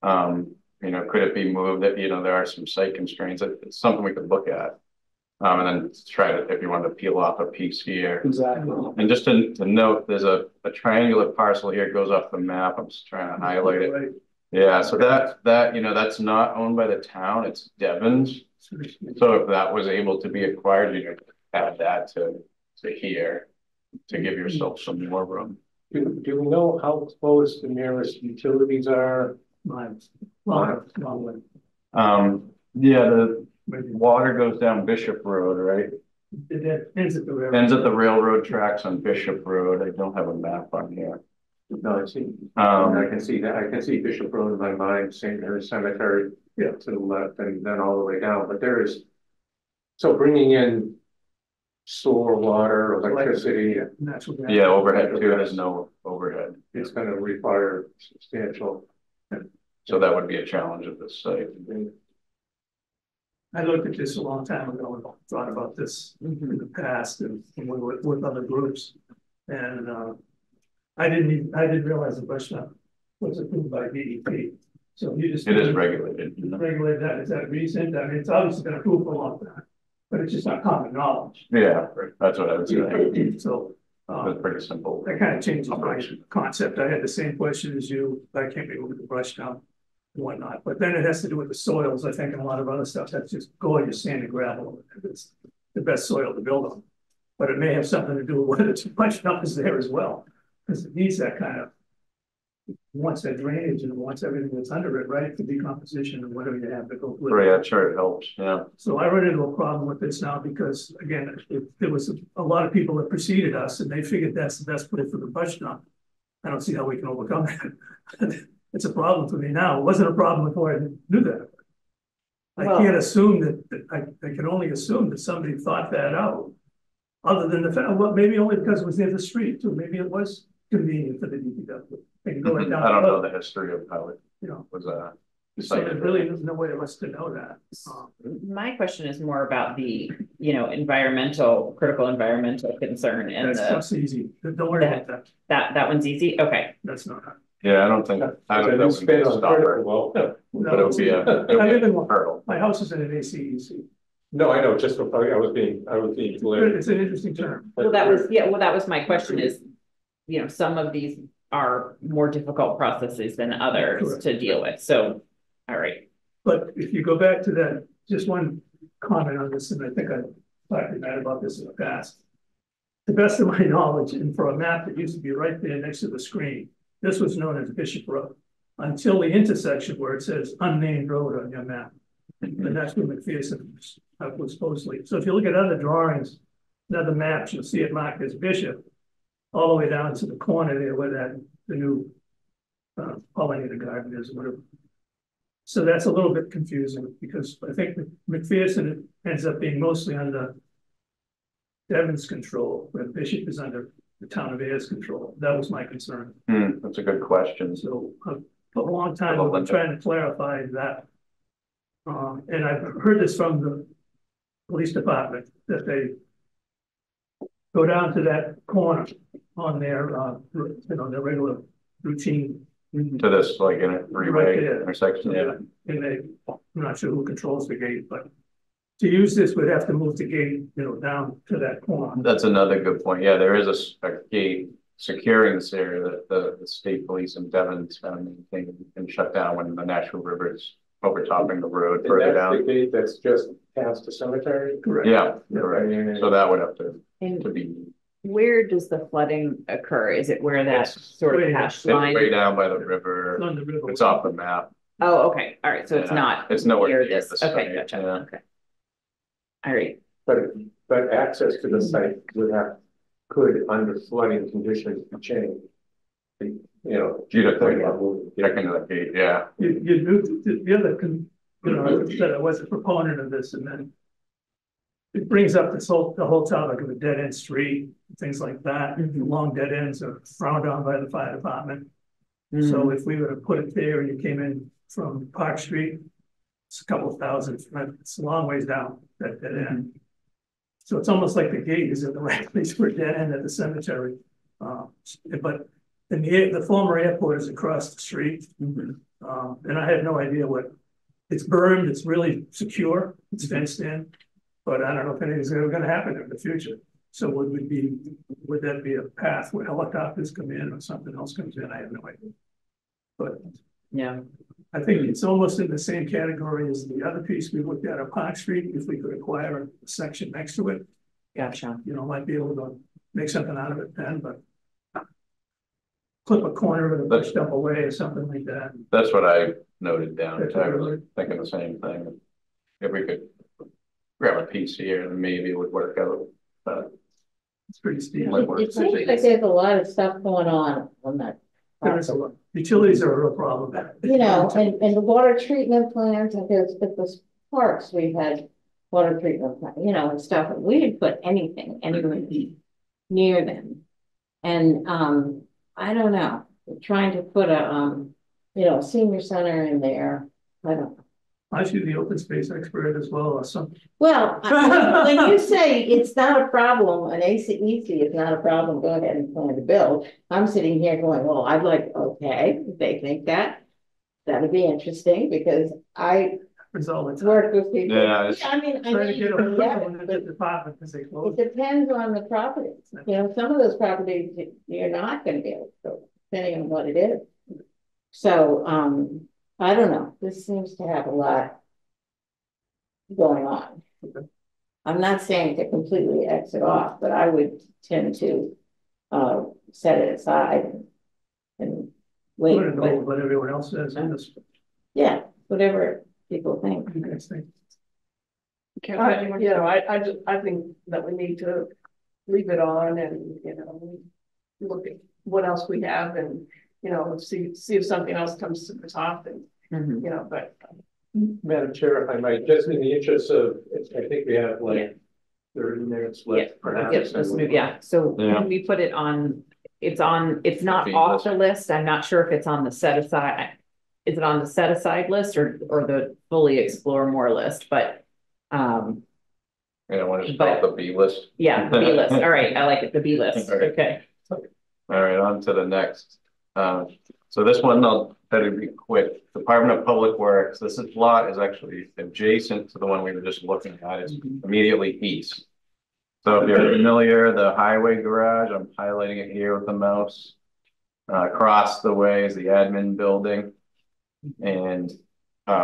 Speaker 8: You know, could it be moved? That, you know, there are some site constraints. It's something we could look at. And then try to, if you want to peel off a piece here. Exactly. And just to note, there's a triangular parcel here, goes off the map. I'm just trying to highlight it. Right. Yeah, so that, you know, that's not owned by the town, it's Devon's. So if that was able to be acquired, you could add that to here to give yourself some more room.
Speaker 2: Do we know how close the nearest utilities are?
Speaker 5: Miles.
Speaker 3: Yeah, the water goes down Bishop Road, right?
Speaker 5: It ends at the railroad.
Speaker 3: Ends at the railroad tracks on Bishop Road. I don't have a map on here.
Speaker 2: No, I see. I can see that. I can see Bishop Road in my mind, St. Mary's Cemetery, yeah, to the left, and then all the way down. But there is, so bringing in sewer, water, electricity,
Speaker 5: natural gas.
Speaker 3: Yeah, overhead too. There's no overhead.
Speaker 2: It's going to require substantial.
Speaker 3: So that would be a challenge at this site.
Speaker 5: I looked at this a long time ago and thought about this in the past and with other groups. And I didn't realize the brush dump was approved by DEP. So you just—
Speaker 3: It is regulated.
Speaker 5: Regulated that, is that recent? I mean, it's obviously been approved for a long time, but it's just not common knowledge.
Speaker 3: Yeah, that's what I would say.
Speaker 5: So
Speaker 3: it's pretty simple.
Speaker 5: That kind of changes my concept. I had the same question as you. I can't be with the brush dump and whatnot, but then it has to do with the soils, I think, and a lot of other stuff. That's just gorgeous sand and gravel. It's the best soil to build on, but it may have something to do with whether too much dump is there as well, because it needs that kind of, once that drainage and once everything that's under it, right, the decomposition and whatever you have to go through.
Speaker 3: Right, yeah, sure, it helps. Yeah.
Speaker 5: So I run into a problem with this now because, again, there was a lot of people that preceded us and they figured that's the best place for the brush dump. I don't see how we can overcome that. It's a problem for me now. It wasn't a problem before I knew that. I can't assume that, I can only assume that somebody thought that out. Other than the fact, well, maybe only because it was near the street too. Maybe it was convenient for the DPW. They can go right down.
Speaker 3: I don't know the history of how it,
Speaker 5: you know,
Speaker 3: was
Speaker 5: so there really is no way for us to know that.
Speaker 1: My question is more about the, you know, critical environmental concern, and
Speaker 5: that's easy. Don't worry about that.
Speaker 1: That one's easy. Okay,
Speaker 5: that's not.
Speaker 3: Yeah, I don't think I don't know. But it would be a hurdle.
Speaker 5: My house is in an ACEC.
Speaker 2: No, I know, just, I was being clear.
Speaker 5: It's an interesting term.
Speaker 1: Well, that was my question is, some of these are more difficult processes than others
Speaker 5: Correct.
Speaker 1: to deal with. So, all right.
Speaker 5: But if you go back to that, just one comment on this, and I think I talked to Matt about this in the past. To the best of my knowledge, and for a map that used to be right there next to the screen, this was known as Bishop Road until the intersection where it says unnamed road on your map. And that's where McPherson was supposedly. So if you look at other drawings, other maps, you'll see it marked as Bishop, all the way down to the corner there where the new pollinator garden is, whatever. So that's a little bit confusing because I think McPherson ends up being mostly under Devon's control, where Bishop is under the town of Ayer's control. That was my concern.
Speaker 3: That's a good question.
Speaker 5: So for a long time, I've been trying to clarify that. And I've heard this from the police department that they go down to that corner on their, their regular routine.
Speaker 3: To this, like in a three-way intersection, yeah.
Speaker 5: And I'm not sure who controls the gate, but to use this, we'd have to move the gate, down to that corner.
Speaker 3: That's another good point. Yeah, there is a gate securing this area that the state police in Devon's going to maintain and shut down when the natural river is overtopping the road further down.
Speaker 2: The gate that's just past the cemetery?
Speaker 5: Correct.
Speaker 3: Yeah, correct. So that would have to be.
Speaker 1: Where does the flooding occur? Is it where that sort of hash
Speaker 3: It's
Speaker 1: line?
Speaker 3: way down by the river.
Speaker 5: On the river.
Speaker 3: It's off the map.
Speaker 1: Oh, okay. All right. So it's not.
Speaker 3: It's nowhere
Speaker 1: near
Speaker 3: near
Speaker 1: this.
Speaker 3: the
Speaker 1: Okay,
Speaker 3: site,
Speaker 1: gotcha.
Speaker 3: yeah.
Speaker 1: Okay. All right.
Speaker 2: But access to the site could under flooding conditions be changed.
Speaker 3: You'd have to check into that gate, yeah.
Speaker 5: You do the other, I said I was a proponent of this, and then it brings up the whole topic of a dead end street, things like that. Long dead ends are frowned on by the fire department. So if we were to put it there and you came in from Park Street, it's a couple of thousand, it's a long ways down that dead end. So it's almost like the gate is at the right place for a dead end at the cemetery. But the former airport is across the street. And I have no idea it's burned, it's really secure, it's fenced in. But I don't know if anything's ever going to happen in the future. So would that be a path where helicopters come in or something else comes in? I have no idea. But
Speaker 1: yeah,
Speaker 5: I think it's almost in the same category as the other piece we looked at on Park Street. If we could acquire a section next to it,
Speaker 1: gotcha.
Speaker 5: Might be able to make something out of it then, but clip a corner of it and push dump away or something like that.
Speaker 3: That's what I noted down. I was thinking the same thing. If we could grab a piece here and maybe it would work out. But
Speaker 5: it's pretty steep.
Speaker 6: It seems like there's a lot of stuff going on that.
Speaker 5: There's a lot. Utilities are a real problem.
Speaker 6: And the water treatment plants, and at the parks, we've had water treatment plant, and stuff. We didn't put anything anywhere near them. And I don't know. We're trying to put a senior center in there. I don't know.
Speaker 5: I should be the open space expert as well or something.
Speaker 6: Well, when you say it's not a problem, an ACEC is not a problem, go ahead and plan to build. I'm sitting here going, well, I'd like, okay, if they think that would be interesting because I work with people.
Speaker 3: Yeah,
Speaker 5: trying to get a department because they close.
Speaker 6: It depends on the properties. Some of those properties you're not going to be able to build, depending on what it is. So, I don't know. This seems to have a lot going on. I'm not saying to completely exit off, but I would tend to set it aside and wait.
Speaker 5: What everyone else says.
Speaker 6: Yeah, whatever people think.
Speaker 7: I think that we need to leave it on and look at what else we have and see if something else comes to the top and but
Speaker 2: Madam Chair, if I might, just in the interest of, I think we have 30 minutes left.
Speaker 1: Yes, let's move. Yeah. So when we put it on, it's not off the list. I'm not sure if it's on the set aside. Is it on the set aside list or the fully explore more list? But want
Speaker 3: to call it the B list.
Speaker 1: Yeah, the B list. All right, I like it. The B list. Okay.
Speaker 3: All right, on to the next. So this one, I'll better be quick. Department of Public Works, this lot is actually adjacent to the one we were just looking at. It's immediately east. So if you're familiar, the highway garage, I'm highlighting it here with the mouse. Across the way is the admin building. And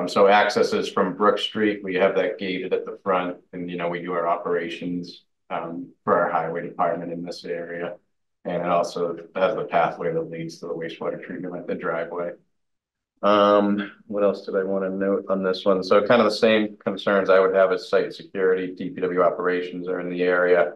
Speaker 3: so access is from Brook Street. We have that gated at the front, and we do our operations for our highway department in this area. And it also has the pathway that leads to the wastewater treatment at the driveway. What else did I want to note on this one? So kind of the same concerns I would have as site security, DPW operations are in the area.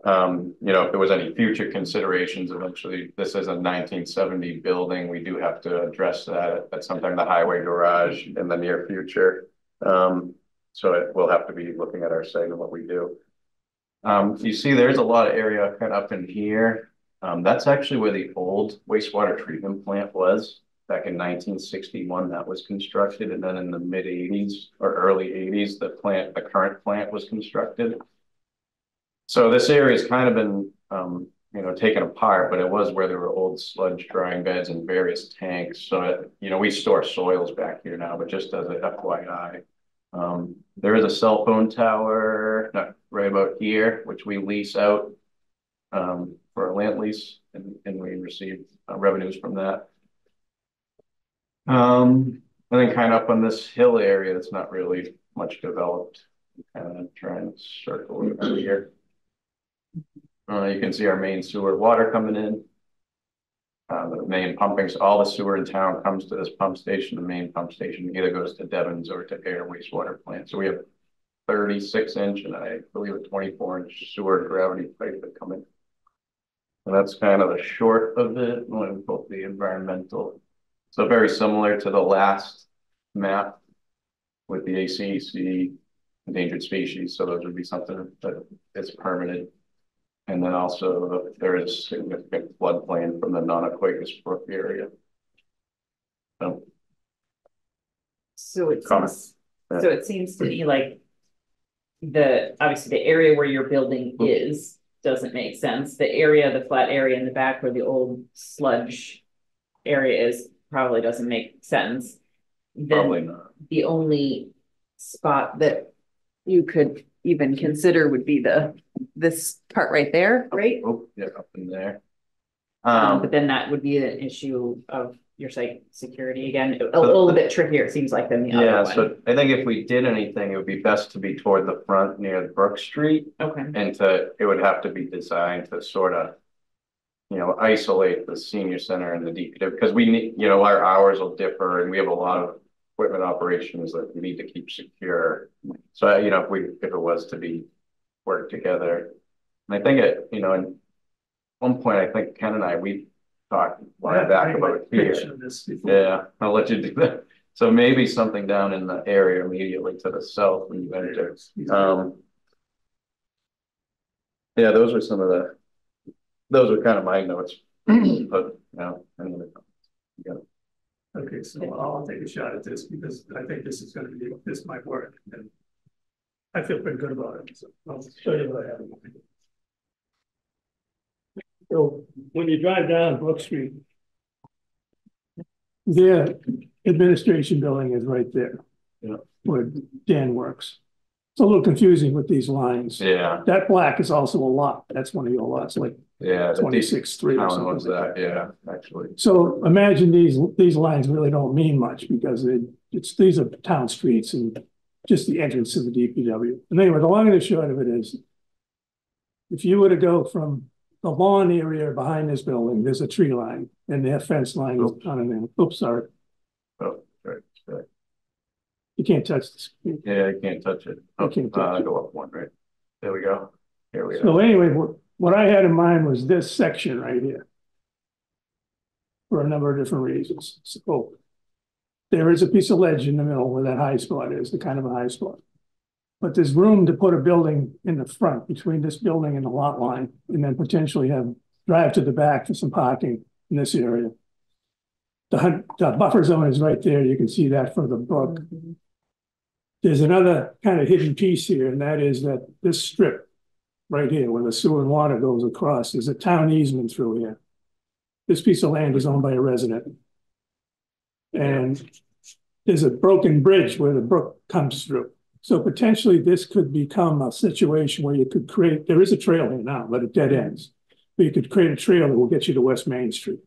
Speaker 3: If there was any future considerations, eventually this is a 1970 building. We do have to address that at some time, the highway garage in the near future. So we'll have to be looking at our site and what we do. You see there's a lot of area kind of up in here. That's actually where the old wastewater treatment plant was back in 1961. That was constructed, and then in the mid 80s or early 80s, the current plant was constructed. So this area has kind of been, taken apart, but it was where there were old sludge drying beds and various tanks. So, we store soils back here now, but just as a FYI. There is a cell phone tower right about here, which we lease out for a land lease, and we receive revenues from that. And then kind of up on this hill area that's not really much developed. Kind of trying to circle over here. You can see our main sewer water coming in. The main pumping, so all the sewer in town comes to this pump station. The main pump station either goes to Devon's or to Ayer wastewater plant. So we have 36-inch and I believe a 24-inch sewer gravity pipe that come in. And that's kind of the short of it. Both the environmental. So very similar to the last map with the ACEC endangered species. So those would be something that is permanent. And then also there is significant floodplain from the Nonoquagus Brook area.
Speaker 1: So it seems to me like obviously the area where your building is doesn't make sense. The flat area in the back where the old sludge area is probably doesn't make sense.
Speaker 3: Probably not.
Speaker 1: The only spot that you could even consider would be this part right there, right?
Speaker 3: Oh, yeah, up in there.
Speaker 1: But then that would be an issue of your site security again, a little bit trickier, it seems like, than the other one.
Speaker 3: So I think if we did anything, it would be best to be toward the front near Brook Street.
Speaker 1: Okay.
Speaker 3: And it would have to be designed to sort of, isolate the senior center and the DPW, because we need, our hours will differ and we have a lot of equipment operations that we need to keep secure. So, if it was to be worked together, and I think at one point, I think Ken and we talked back about it here. Yeah, I'll let you do that. So maybe something down in the area immediately to the south when you enter. Yeah, those were kind of my notes, but anyway. Yeah.
Speaker 5: Okay, so I'll take a shot at this because I think this might work. And I feel pretty good about it. So I'll show you what I have. So when you drive down Brook Street, their administration building is right there.
Speaker 3: Yeah.
Speaker 5: Where Dan works. It's a little confusing with these lines.
Speaker 3: Yeah.
Speaker 5: That black is also a lot. That's one of your lots, like 26-3 or something.
Speaker 3: Was that? Yeah, actually.
Speaker 5: So imagine these lines really don't mean much because these are town streets and just the entrance to the DPW. And anyway, the long and the short of it is, if you were to go from the lawn area behind this building, there's a tree line and their fence line is on an end. Oops, sorry.
Speaker 3: Oh, right.
Speaker 5: You can't touch the screen.
Speaker 3: Yeah, you can't touch it. Oh,
Speaker 5: can't touch it.
Speaker 3: Go up one, right? There we go. Here we go.
Speaker 5: So anyway, what I had in mind was this section right here for a number of different reasons. So there is a piece of ledge in the middle where that high spot is, the kind of a high spot. But there's room to put a building in the front between this building and the lot line, and then potentially drive to the back for some parking in this area. The buffer zone is right there. You can see that from the brook. Mm-hmm. There's another kind of hidden piece here, and that is that this strip right here, where the sewer and water goes across, is a town easement through here. this piece of land is owned by a resident. And there's a broken bridge where the brook comes through. So potentially this could become a situation where you could create, there is a trail here now, but it dead ends. But you could create a trail that will get you to West Main Street.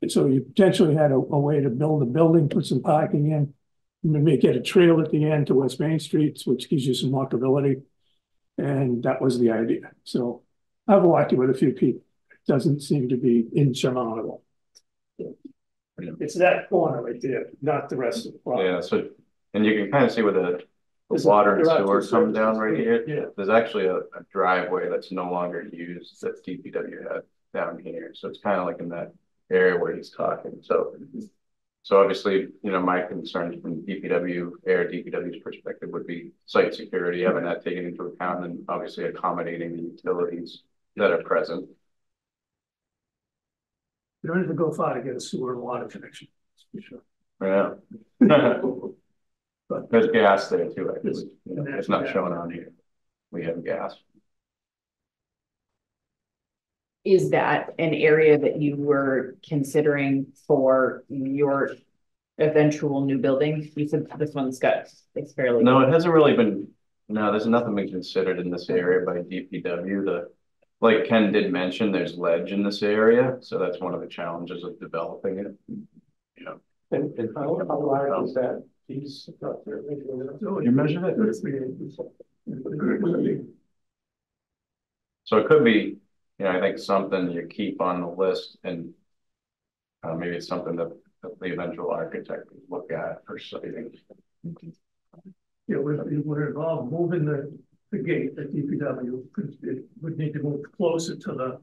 Speaker 5: And so you potentially had a way to build a building, put some parking in, maybe get a trail at the end to West Main Street, which gives you some walkability. And that was the idea. So I've walked it with a few people. It doesn't seem to be insurmountable. It's that corner right there, not the rest of the property.
Speaker 3: Yeah, so, and you can kind of see where the water and sewer comes down right here.
Speaker 5: Yeah.
Speaker 3: There's actually a driveway that's no longer used that DPW had down here. So it's kind of like in that area where he's talking. So obviously, you know, my concerns from DPW's perspective would be site security, having that taken into account, and obviously accommodating the utilities that are present.
Speaker 5: You don't have to go far to get a sewer and water connection, for sure.
Speaker 3: Yeah.
Speaker 5: But
Speaker 3: there's gas there too. Actually, you know, it's not showing on here. We have gas.
Speaker 1: Is that an area that you were considering for your eventual new building? You said this one's got, it's fairly.
Speaker 3: No, it hasn't really been, no, there's nothing been considered in this area by DPW. Like Ken did mention, there's ledge in this area. So that's one of the challenges of developing it. You know.
Speaker 2: And how large is that piece?
Speaker 3: You measured it? So it could be, you know, I think something you keep on the list, and maybe it's something that the eventual architect would look at for citing.
Speaker 5: Yeah, it would involve moving the gate at DPW, because it would need to move closer to the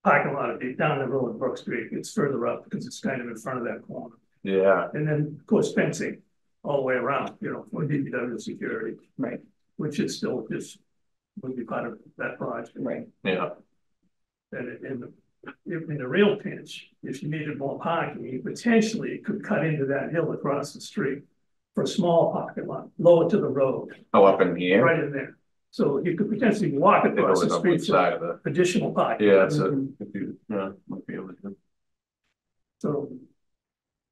Speaker 5: parking lot down the road, Brook Street. It's further up because it's kind of in front of that corner.
Speaker 3: Yeah.
Speaker 5: And then, of course, fencing all the way around, you know, for DPW security.
Speaker 1: Right.
Speaker 5: Which is still just would be part of that project.
Speaker 1: Right.
Speaker 3: Yeah.
Speaker 5: And in the real pinch, if you needed more parking, you potentially could cut into that hill across the street for a small parking lot, lower to the road.
Speaker 3: Oh, up in here?
Speaker 5: Right in there. So you could potentially walk across the street
Speaker 3: side of the
Speaker 5: additional parking.
Speaker 3: Yeah, so if you might be able to.
Speaker 5: So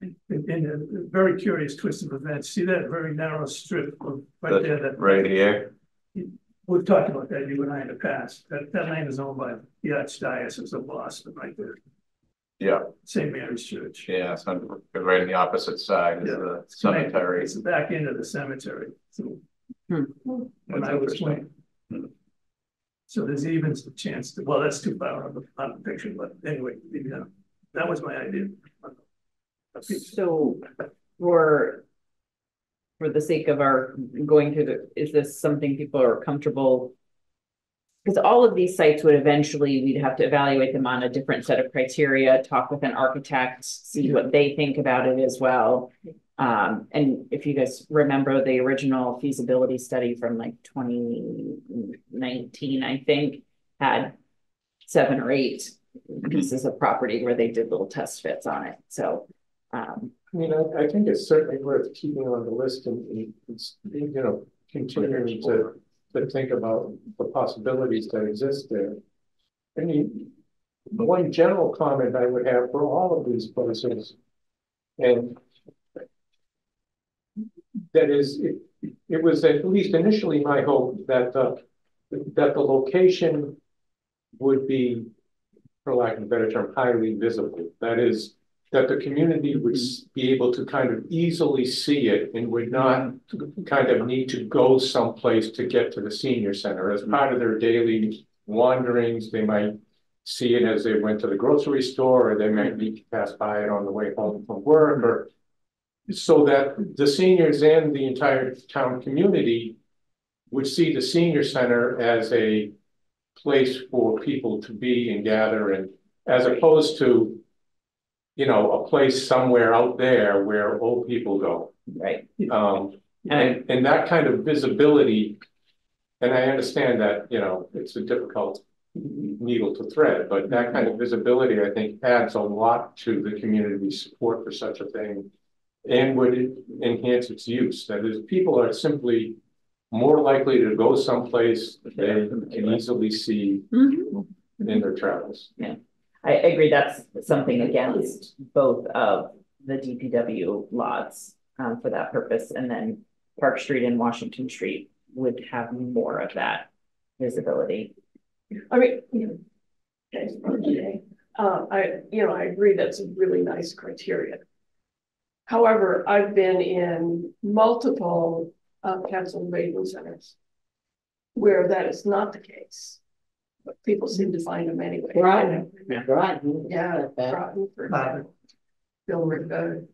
Speaker 5: in a very curious twist of events, see that very narrow strip of right there that
Speaker 3: right here.
Speaker 5: We've talked about that, you and I in the past. That land is owned by the Archdiocese of Boston right there.
Speaker 3: Yeah.
Speaker 5: St. Mary's Church.
Speaker 3: Yeah, so right on the opposite side is the cemetery.
Speaker 5: It's the back end of the cemetery. So when I was playing. So there's even a chance to, well, that's too far out of the picture, but anyway, that was my idea.
Speaker 1: So for the sake of our going through is this something people are comfortable? Because all of these sites would eventually, we'd have to evaluate them on a different set of criteria, talk with an architect, see what they think about it as well. And if you guys remember the original feasibility study from like 2019, I think, had 7 or 8 pieces of property where they did little test fits on it. So
Speaker 2: I mean, I think it's certainly worth keeping on the list and you know, continuing to think about the possibilities that exist there. I mean, one general comment I would have for all of these places, and that is, it was at least initially my hope that the location would be, for lack of a better term, highly visible. That is, that the community would be able to kind of easily see it and would not kind of need to go someplace to get to the senior center. As part of their daily wanderings, they might see it as they went to the grocery store, or they might need to pass by it on the way home from work, or so that the seniors and the entire town community would see the senior center as a place for people to be and gather, and as opposed to, you know, a place somewhere out there where old people go.
Speaker 1: right.
Speaker 2: And that kind of visibility, and I understand that, you know, it's a difficult needle to thread, but that kind of visibility, I think, adds a lot to the community's support for such a thing and would enhance its use. That is, people are simply more likely to go someplace they can easily see in their travels.
Speaker 1: Yeah. I agree, that's something against both of the DPW lots, for that purpose, and then Park Street and Washington Street would have more of that visibility.
Speaker 7: I mean, I agree that's a really nice criteria. However, I've been in multiple council engagement centers where that is not the case. But people seem to find them anyway.
Speaker 6: Right.
Speaker 7: Yeah.
Speaker 6: Right.
Speaker 7: Yeah, Groton, for example. Gilbert,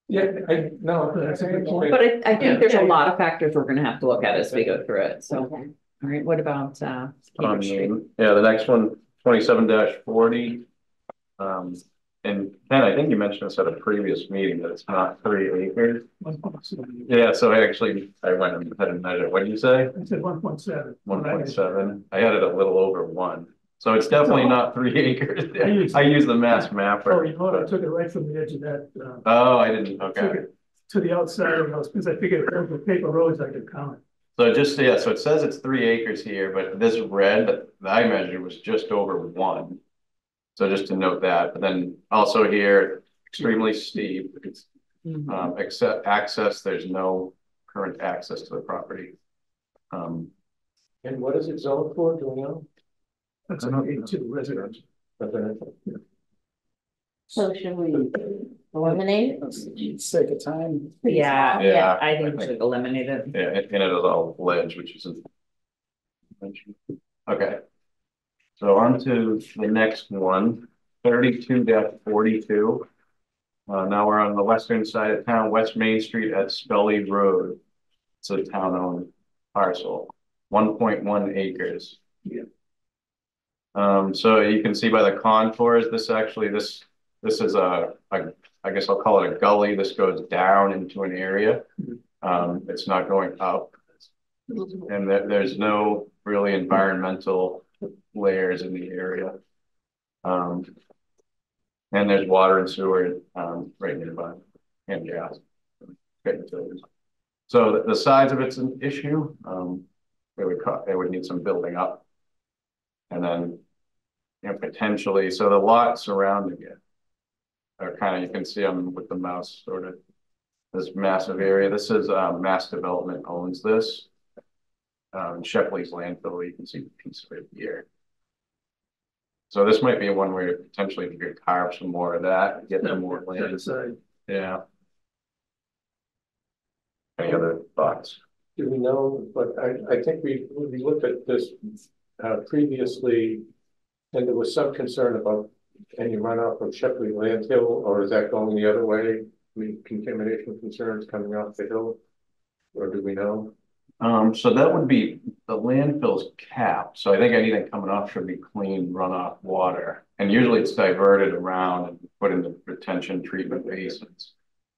Speaker 2: Yeah, no, that's a good point.
Speaker 1: But I think there's
Speaker 7: Yeah.
Speaker 1: a lot of factors we're gonna have to look at as we go through it, so, all right, what about, Cambridge Street?
Speaker 3: Yeah, the next one, 27-40. And Ken, I think you mentioned this at a previous meeting, that it's not 3 acres.
Speaker 5: 1.7.
Speaker 3: Yeah, so I went and had a measure. What did you say?
Speaker 5: I said 1.7.
Speaker 3: 1.7. I had it a little over 1. So it's definitely not 3 acres. I use the mass mapper.
Speaker 5: Oh, you know what? I took it right from the edge of that.
Speaker 3: Oh, I didn't,
Speaker 5: Took
Speaker 3: okay.
Speaker 5: it to the outside of those, because I figured if the paper roads, I could count it.
Speaker 3: So just, yeah, so it says it's 3 acres here, but this red that I measured was just over 1. So just to note that, but then also here, extremely steep. It's except access, there's no current access to the property.
Speaker 2: And what is it zoned for, do we know?
Speaker 5: That's an A2 residential.
Speaker 6: So should we eliminate it?
Speaker 8: Sake of time.
Speaker 1: Yeah,
Speaker 3: Yeah,
Speaker 1: I think
Speaker 3: I
Speaker 1: we should eliminate it.
Speaker 3: Yeah, and it is all ledge, which isn't. Okay. So on to the next one, 32-42. Now we're on the western side of town, West Main Street at Scully Road. It's a town-owned parcel, 1.1 acres.
Speaker 5: Yeah.
Speaker 3: So you can see by the contours, this is I guess I'll call it a gully. This goes down into an area. It's not going up. And there's no really environmental layers in the area. And there's water and sewer right nearby, and gas. So the size of it's an issue. It would need some building up. And then, potentially, so the lot surrounding it are kind of, you can see them with the mouse sort of this massive area. This is Mass Development owns this. Shepley's landfill, you can see the piece right here. So this might be one where potentially you could carve some more of that, get some more land. Yeah. Any other thoughts?
Speaker 2: Do we know, but I think we looked at this previously, and there was some concern about any runoff from Shepley landfill, or is that going the other way? I mean, contamination concerns coming off the hill, or do we know?
Speaker 3: So that would be, the landfill's capped. So I think anything coming off should be clean runoff water. And usually it's diverted around and put into retention treatment basins.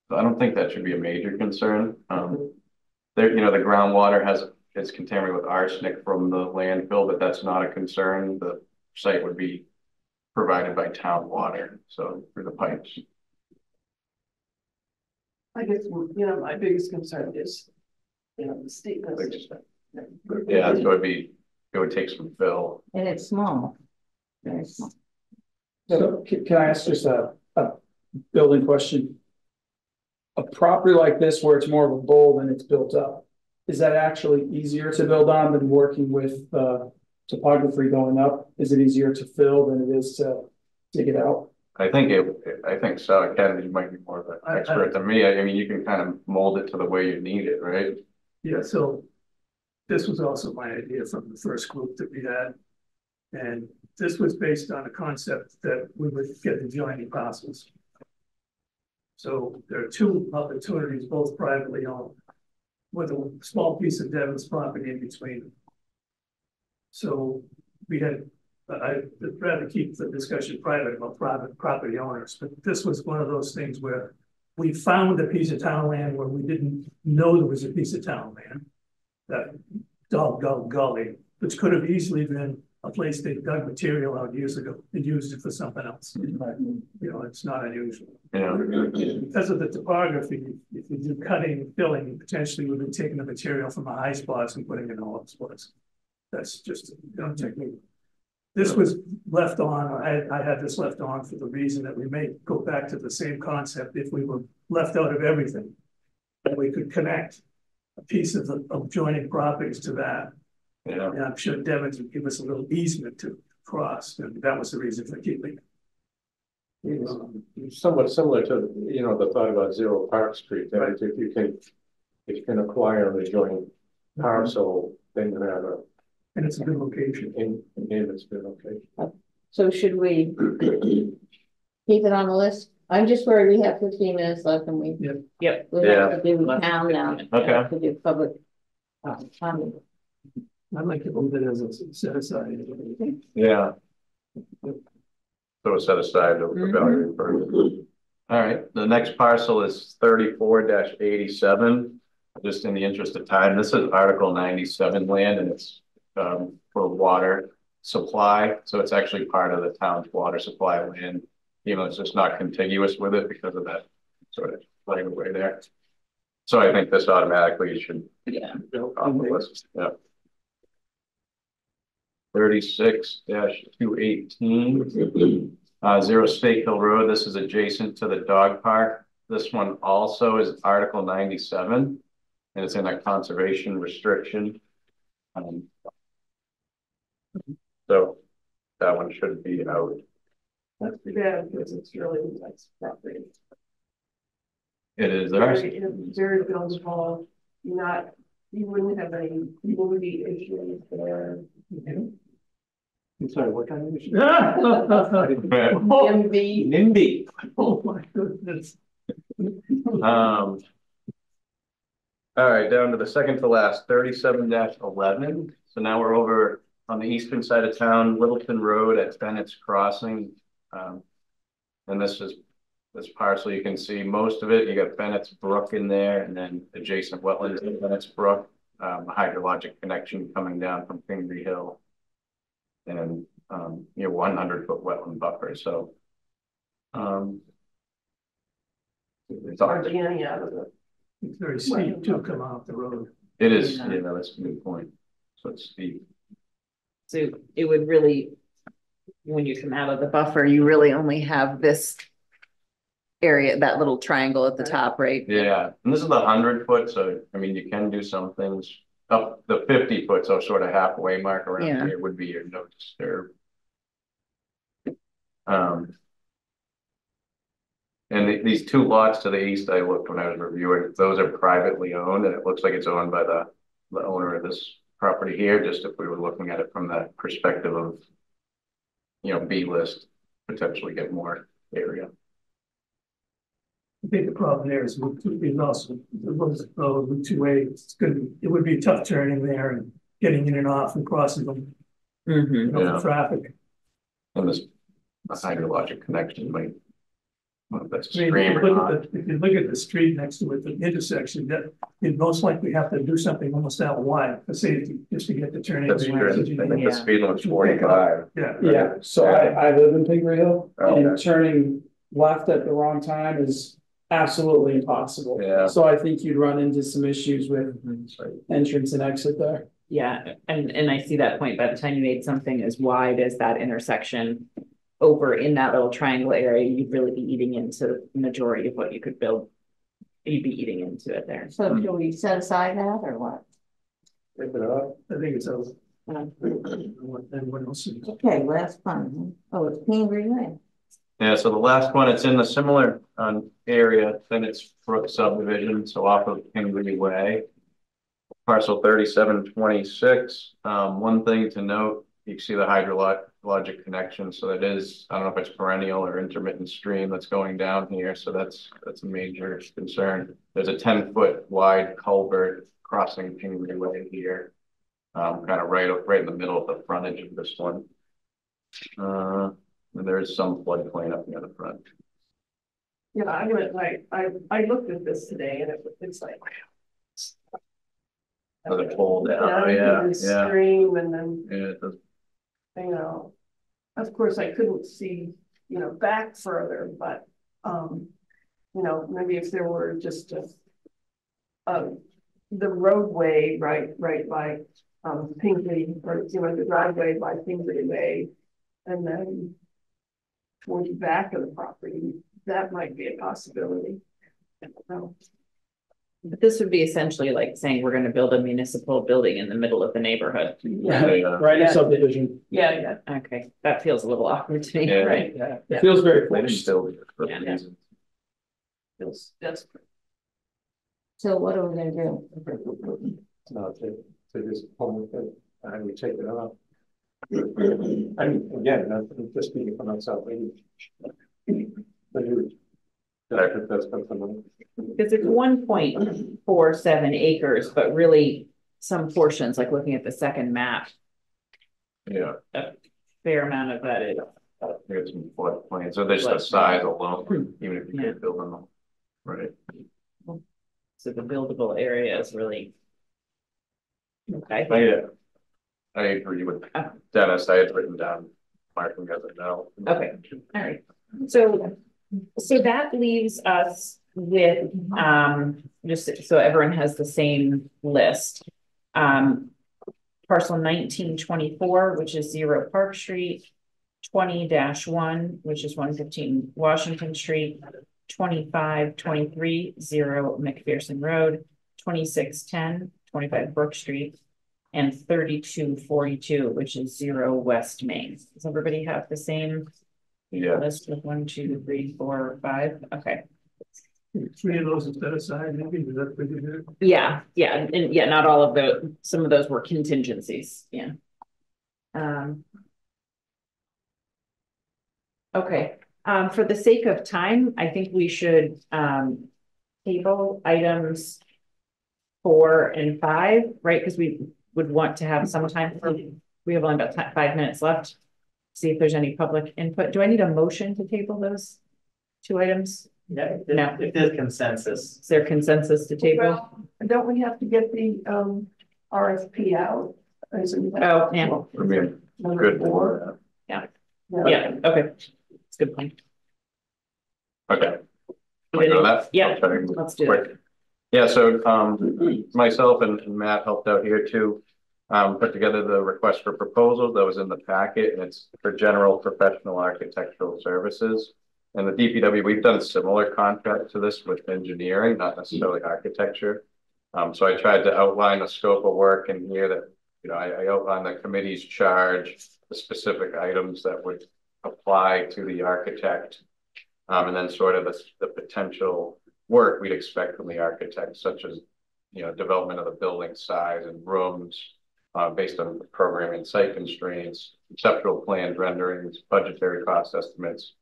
Speaker 3: So I don't think that should be a major concern. There, the groundwater it's contaminated with arsenic from the landfill, but that's not a concern. The site would be provided by town water, so through the pipes.
Speaker 7: I guess, my biggest concern is, the steepness.
Speaker 3: Yeah, so it would take some fill.
Speaker 6: And it's small. Very small.
Speaker 8: So can I ask just a building question? A property like this where it's more of a bowl than it's built up, is that actually easier to build on than working with topography going up? Is it easier to fill than it is to dig it out?
Speaker 3: I think so. Ken, you might be more of an expert than me. I mean, you can kind of mold it to the way you need it, right?
Speaker 5: Yeah, so this was also my idea from the first group that we had. And this was based on a concept that we would get adjoining parcels. So there are 2 opportunities, both privately owned, with a small piece of Devon's property in between them. So we had, I'd rather keep the discussion private about private property owners, but this was one of those things where we found a piece of town land where we didn't know there was a piece of town land. That dog gully, which could have easily been a place they dug material out years ago and used it for something else. It's not unusual.
Speaker 3: Yeah.
Speaker 5: Because of the topography, if you do cutting and filling, you potentially would be taking the material from the high spots and putting it in the low spots. That's just, technique. This was left on, I had this left on for the reason that we may go back to the same concept if we were left out of everything. That we could connect a piece of the adjoining properties to that.
Speaker 3: Yeah.
Speaker 5: And I'm sure Devon's would give us a little easement to cross, and that was the reason for keeping.
Speaker 2: Somewhat similar to, you know, the thought about Zero Park Street, that if you can acquire the joint parcel, then you have a,
Speaker 5: And it's a good location.
Speaker 2: in it's good location.
Speaker 6: So should we keep it on the list? I'm just worried we have 15 minutes left and we.
Speaker 1: Yep.
Speaker 6: We have to do town now.
Speaker 3: Okay.
Speaker 6: Have to do public. Comment.
Speaker 5: I'd like to move it as a set aside.
Speaker 3: Yeah. So it's set aside to evaluate further. All right, the next parcel is 34-87. Just in the interest of time, this is Article 97 land, and it's for water supply. So it's actually part of the town's water supply land, even though it's just not contiguous with it because of that sort of right away there. So I think this automatically should go on the list. Yeah. 36-218. 0 Stake Hill Road. This is adjacent to the dog park. This one also is Article 97, and it's in a conservation restriction. So that one should be out.
Speaker 7: That's too bad because it's really nice property.
Speaker 3: It is
Speaker 7: Very buildable. You wouldn't have any community issues there.
Speaker 2: I'm sorry, what kind of issue?
Speaker 7: MV.
Speaker 2: NIMBY.
Speaker 5: Oh my goodness.
Speaker 3: All right, down to the second to last, 37-11. So now we're over on the eastern side of town, Littleton Road at Bennett's Crossing. And this parcel, you can see most of it. You got Bennett's Brook in there, and then adjacent wetlands to Bennett's Brook, a hydrologic connection coming down from Pingree Hill, and 100-foot wetland buffer. So
Speaker 7: It's hardly any out of it.
Speaker 5: It's very steep to come off the road.
Speaker 3: it is, that's a good point. So it's steep.
Speaker 1: So it would really, when you come out of the buffer, you really only have this area, that little triangle at the top, right?
Speaker 3: Yeah, and this is the 100-foot, so I mean, you can do some things. Up the 50-foot, so sort of halfway mark around here would be your no disturb. And these two lots to the east, I looked when I was reviewing, those are privately owned, and it looks like it's owned by the owner of this property here, just if we were looking at it from that perspective of, B list, potentially get more area.
Speaker 5: I think the problem there is also the two ways. It would be tough turning there and getting in and off and crossing them. For traffic.
Speaker 3: And this hydrologic connection might. That's
Speaker 5: If you look at the street next to it, the intersection, that you'd most likely have to do something almost that wide for safety, just to get the turning.
Speaker 3: That's true. I think the speed limit's 45.
Speaker 8: Yeah, so I live in Pingree Hill,
Speaker 3: Okay.
Speaker 8: and turning left at the wrong time is absolutely impossible.
Speaker 3: Yeah.
Speaker 8: So I think you'd run into some issues with entrance and exit there.
Speaker 1: Yeah, and I see that point. By the time you made something as wide as that intersection over in that little triangle area, you'd really be eating into the majority of what you could build. You'd be eating into it there.
Speaker 6: So do we set aside that or what?
Speaker 2: Take it up.
Speaker 5: I think it's over. Everyone else.
Speaker 6: Okay, last one. Oh, it's Pingree Lane.
Speaker 3: Yeah, so the last one, it's in the similar area, then it's Brook subdivision, so off of Pingree Way. Parcel 3726. One thing to note, you can see the hydrologic connection, so that is, I don't know if it's perennial or intermittent stream that's going down here, so that's a major concern. There's a 10-foot wide culvert crossing Pingree Way here, kind of right in the middle of the frontage of this one. And there is some floodplain up near the front.
Speaker 7: Yeah, I looked at this today and it's like.
Speaker 3: The pull down,
Speaker 7: To the stream and then,
Speaker 3: it does.
Speaker 7: Of course I couldn't see, back further, but, maybe if there were just the roadway right by Pingree, or the driveway by Pingree Way, And then toward the back of the property, that might be a possibility. I don't know.
Speaker 1: But this would be essentially like saying we're gonna build a municipal building in the middle of the neighborhood.
Speaker 8: Right in subdivision.
Speaker 7: Yeah,
Speaker 1: Okay, that feels a little awkward to me,
Speaker 3: Yeah.
Speaker 1: right?
Speaker 8: Yeah, it feels very
Speaker 3: They didn't
Speaker 8: forced.
Speaker 3: build it for
Speaker 1: Yeah.
Speaker 3: reasons.
Speaker 7: feels desperate.
Speaker 6: So what are we gonna do?
Speaker 2: No, to this point, I would take it off. I mean, again, I'm just speaking for myself. That's something.
Speaker 1: Because it's 1.47 acres, but really some portions, like looking at the second map,
Speaker 3: Yeah,
Speaker 1: a fair amount of that is.
Speaker 3: there's some floodplain, so there's the size alone, even if you could build them, right?
Speaker 1: So the buildable area is really. Okay.
Speaker 3: I agree with Dennis. I had written down marking as a no.
Speaker 1: Okay, all right. So that leaves us with, just so everyone has the same list. Parcel 1924, which is 0 Park Street, 20-1, which is 115 Washington Street, 2523, 0 McPherson Road, 2610, 25 Brook Street, and 3242, which is 0 West Main. Does everybody have the same list of 1, 2, 3, 4, 5? Okay.
Speaker 5: 3 of those is set aside, maybe, is that pretty good?
Speaker 1: Yeah, and not all of the, some of those were contingencies, yeah. Okay, for the sake of time, I think we should table items 4 and 5, right? Because we would want to have some time for, we have only about 5 minutes left. See if there's any public input. Do I need a motion to table those 2 items?
Speaker 9: Yeah,
Speaker 1: No.
Speaker 9: if there's consensus.
Speaker 1: Is there consensus to table?
Speaker 7: Well, don't we have to get the RFP out?
Speaker 1: Oh, yeah.
Speaker 3: I mean,
Speaker 7: Number
Speaker 3: good.
Speaker 7: 4.
Speaker 1: Yeah, okay. It's a good point.
Speaker 3: Okay. Can we go to that?
Speaker 1: Yeah,
Speaker 3: I'll try to move
Speaker 1: let's do
Speaker 3: quick. Yeah, so myself and Matt helped out here too. Put together the request for proposals that was in the packet, and it's for general professional architectural services. And the DPW, we've done a similar contract to this with engineering, not necessarily architecture. So I tried to outline the scope of work in here that, you know, I outlined the committee's charge, the specific items that would apply to the architect, and then sort of the potential work we'd expect from the architect, such as, you know, development of the building size and rooms, based on the program and site constraints, conceptual plans, renderings, budgetary cost estimates,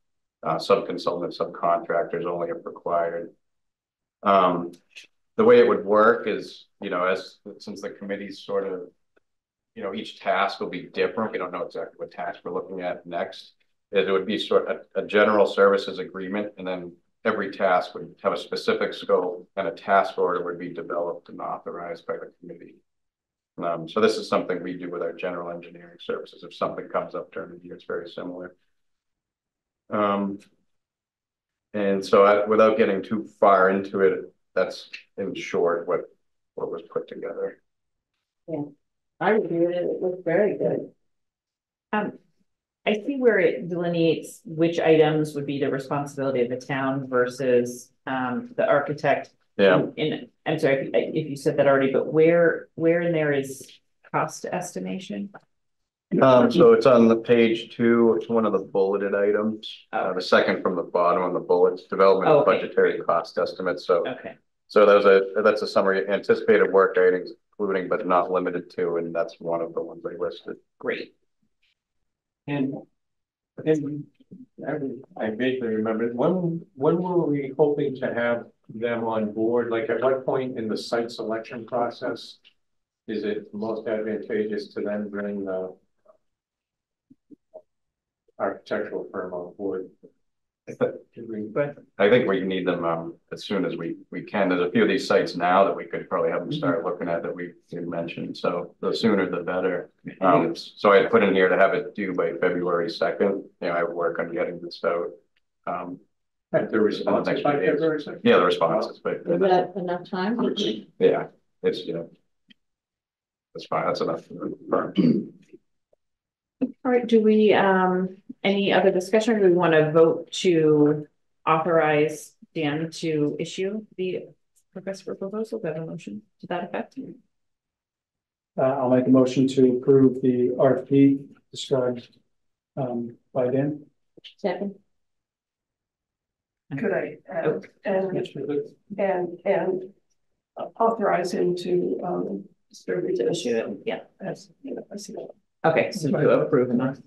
Speaker 3: sub-consultants, subcontractors only if required. The way it would work is, you know, since the committee's sort of, you know, each task will be different. We don't know exactly what task we're looking at next. It would be sort of a general services agreement, and then every task would have a specific scope, and a task order would be developed and authorized by the committee. So this is something we do with our general engineering services. If something comes up during the year, it's very similar. And so without getting too far into it, that's in short what was put together.
Speaker 6: Yeah, I reviewed it, it looked very good.
Speaker 1: I see where it delineates which items would be the responsibility of the town versus the architect.
Speaker 3: Yeah.
Speaker 1: And I'm sorry if you said that already, but where in there is cost estimation?
Speaker 3: So it's on the page 2. It's one of the bulleted items. The second from the bottom on the bullets, development of budgetary cost estimates. So that's a summary. Anticipated work items, including but not limited to, and that's one of the ones I listed.
Speaker 1: Great.
Speaker 2: And I vaguely remember, when were we hoping to have them on board? Like at what point in the site selection process is it most advantageous to then bring the architectural firm on board?
Speaker 3: I think we need them as soon as we can. There's a few of these sites now that we could probably have them start looking at that we mentioned. So the sooner the better. So I put in here to have it due by February 2nd. You know, I work on getting this out.
Speaker 2: The responses by February 2nd?
Speaker 3: Yeah, the responses. But
Speaker 6: Is that enough time?
Speaker 3: yeah, it's, you know, that's fine. That's enough.
Speaker 1: All right, do we, any other discussion, or do we want to vote to authorize Dan to issue the request for proposal? Do I have a motion to that effect?
Speaker 8: I'll make a motion to approve the RFP described by Dan.
Speaker 6: Second.
Speaker 7: Could I,
Speaker 1: Oh.
Speaker 7: and authorize him to, distribute
Speaker 1: To
Speaker 7: this,
Speaker 1: issue it, yeah.
Speaker 7: as, you know, as he
Speaker 1: Okay, so to approve and not.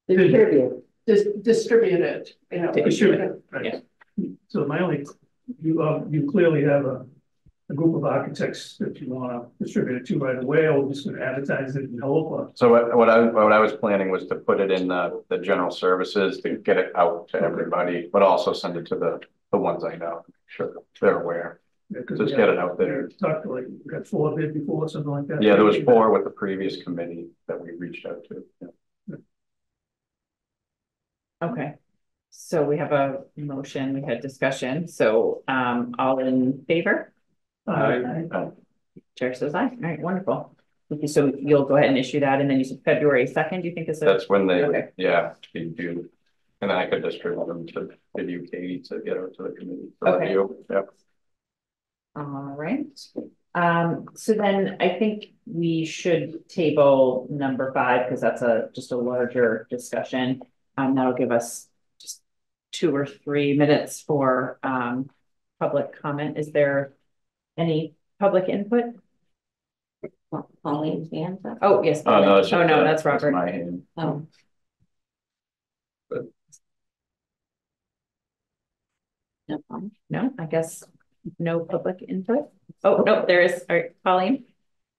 Speaker 7: distribute it, you know.
Speaker 1: To issue
Speaker 5: it.
Speaker 1: Yeah.
Speaker 5: So my only, you clearly have a group of architects that you wanna distribute it to right away, or we're just gonna advertise it and hope, or
Speaker 3: So what I was planning was to put it in the general services to get it out to everybody, but also send it to the ones I know. Sure, they're aware. Just get it out there.
Speaker 5: Talked to, like, we got 4 bids before, something like that.
Speaker 3: Yeah, there was 4 with the previous committee that we reached out to. Yeah.
Speaker 1: Okay, so we have a motion, we had discussion, so all in favor? Chair says aye. All right, wonderful. Okay, so you'll go ahead and issue that, and then you said February 2nd, you think is it?
Speaker 3: That's when they,
Speaker 1: Okay.
Speaker 3: yeah, be due. And then I could distribute them to give you Katie to get her to the committee for
Speaker 1: Okay.
Speaker 3: review. Yep.
Speaker 1: All right. So then I think we should table number 5 because that's just a larger discussion. That'll give us just 2 or 3 minutes for public comment. Is there any public input?
Speaker 6: Pauline's hands up.
Speaker 1: Oh, yes.
Speaker 3: Oh, no,
Speaker 1: Oh, no, that's Robert.
Speaker 3: my hand.
Speaker 6: Oh.
Speaker 3: But
Speaker 6: No problem.
Speaker 1: No, I guess no public input. Oh, no, there is. All right, Pauline.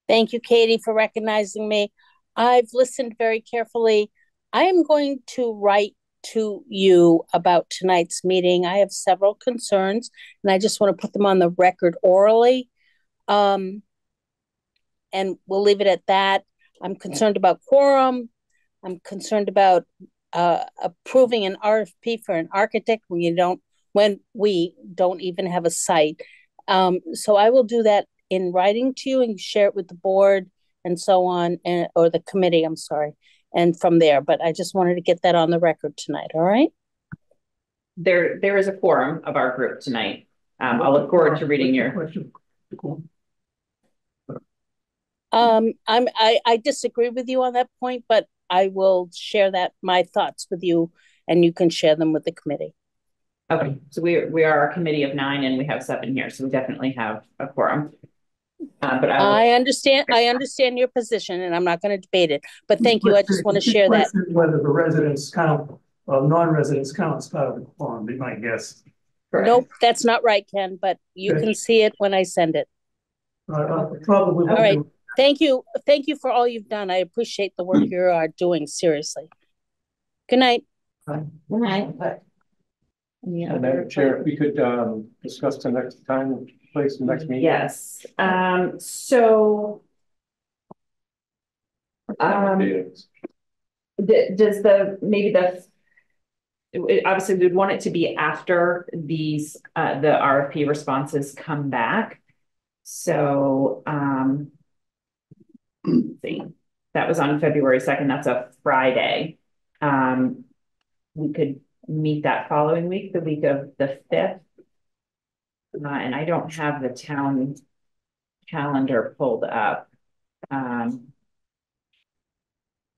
Speaker 4: Thank you, Katie, for recognizing me. I've listened very carefully. I am going to write to you about tonight's meeting. I have several concerns, and I just want to put them on the record orally. And we'll leave it at that. I'm concerned about quorum. I'm concerned about approving an RFP for an architect when we don't even have a site. So I will do that in writing to you and share it with the board and so on, or the committee, I'm sorry, and from there. But I just wanted to get that on the record tonight, all right?
Speaker 1: There is a quorum of our group tonight. I'll look forward to reading your
Speaker 5: question.
Speaker 4: I disagree with you on that point, but I will share my thoughts with you, and you can share them with the committee.
Speaker 1: Okay, so we are a committee of 9 and we have 7 here, so we definitely have a quorum. But
Speaker 4: I understand your position, and I'm not going to debate it. But thank you. I just want to share that.
Speaker 5: Whether the residents count or non-residents count as part of the quorum, be my guess.
Speaker 1: correct.
Speaker 4: Nope, that's not right, Ken. But you can see it when I send it.
Speaker 5: Probably.
Speaker 4: All right. Thank you. Thank you for all you've done. I appreciate the work you are doing. Seriously. Good night.
Speaker 6: Good night.
Speaker 2: Madam Chair, if we could discuss the next time, place, the next meeting.
Speaker 1: Yes. So does obviously we'd want it to be after these the RFP responses come back. So let's see, that was on February 2nd. That's a Friday. We could meet that following week, the week of the 5th. And I don't have the town calendar pulled up.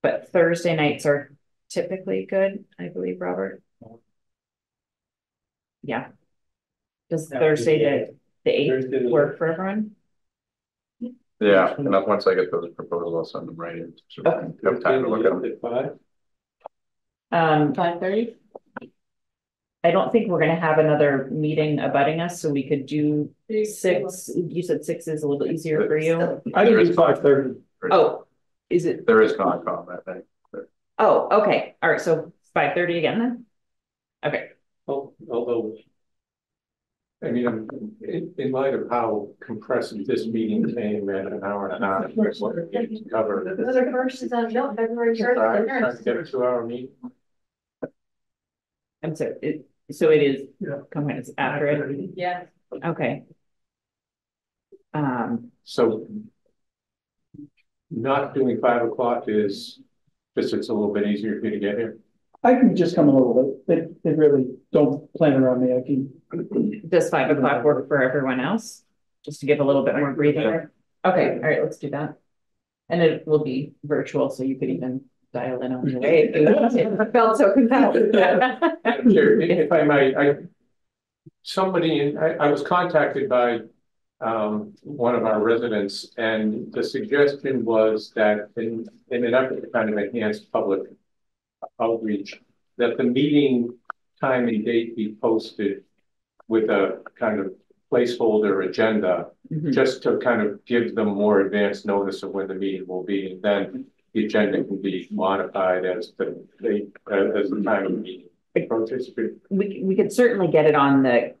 Speaker 1: But Thursday nights are typically good, I believe, Robert. Yeah. Does Thursday the 8th work for everyone?
Speaker 3: Yeah, and once I get those proposals, I'll send them right in. So
Speaker 1: Okay.
Speaker 3: have time to look at them.
Speaker 6: 5:30?
Speaker 1: I don't think we're gonna have another meeting abutting us, so we could do 6. You said 6 is a little easier for you.
Speaker 8: I think it's 5:30.
Speaker 1: Oh, is it?
Speaker 3: There is Concom, I think.
Speaker 1: Oh, okay. All right. So 5:30 again then? Okay.
Speaker 2: Although, I mean, in light of how compressed this meeting came at an hour and a half, what we need to cover.
Speaker 7: February 1st is on, no, February 1st.
Speaker 2: Trying to get a 2-hour meeting.
Speaker 1: I'm sorry. So it is.
Speaker 5: Yeah.
Speaker 1: Come on, it's after it.
Speaker 7: Yeah.
Speaker 1: Okay.
Speaker 2: So not doing 5 o'clock is Just it's a little bit easier for you to get here.
Speaker 8: I can just come a little bit. They really don't plan around me. I can.
Speaker 1: Does 5 o'clock work for everyone else? Just to give a little bit more breathing room? Okay, all right, let's do that. And it will be virtual, so you could even dial in on your way. It felt so compelling.
Speaker 2: Madam Chair, if I might, I was contacted by one of our residents, and the suggestion was that in an effort to kind of enhance public outreach, that the meeting time and date be posted with a kind of placeholder agenda, just to kind of give them more advance notice of when the meeting will be, and then the agenda can be modified as the time of the meeting approaches.
Speaker 1: We could certainly get it on the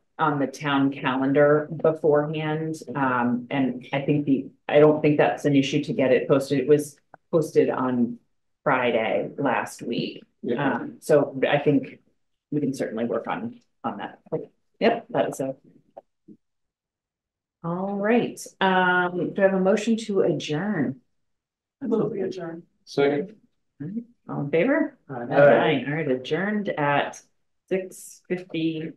Speaker 1: town calendar beforehand. And I don't think that's an issue to get it posted. It was posted on Friday last week.
Speaker 2: Yeah.
Speaker 1: So I think we can certainly work on that. Yep, that's a. All right. Do I have a motion to adjourn?
Speaker 7: I move we adjourn.
Speaker 2: Second.
Speaker 1: All in favor? Aye. All right, adjourned at 6:53.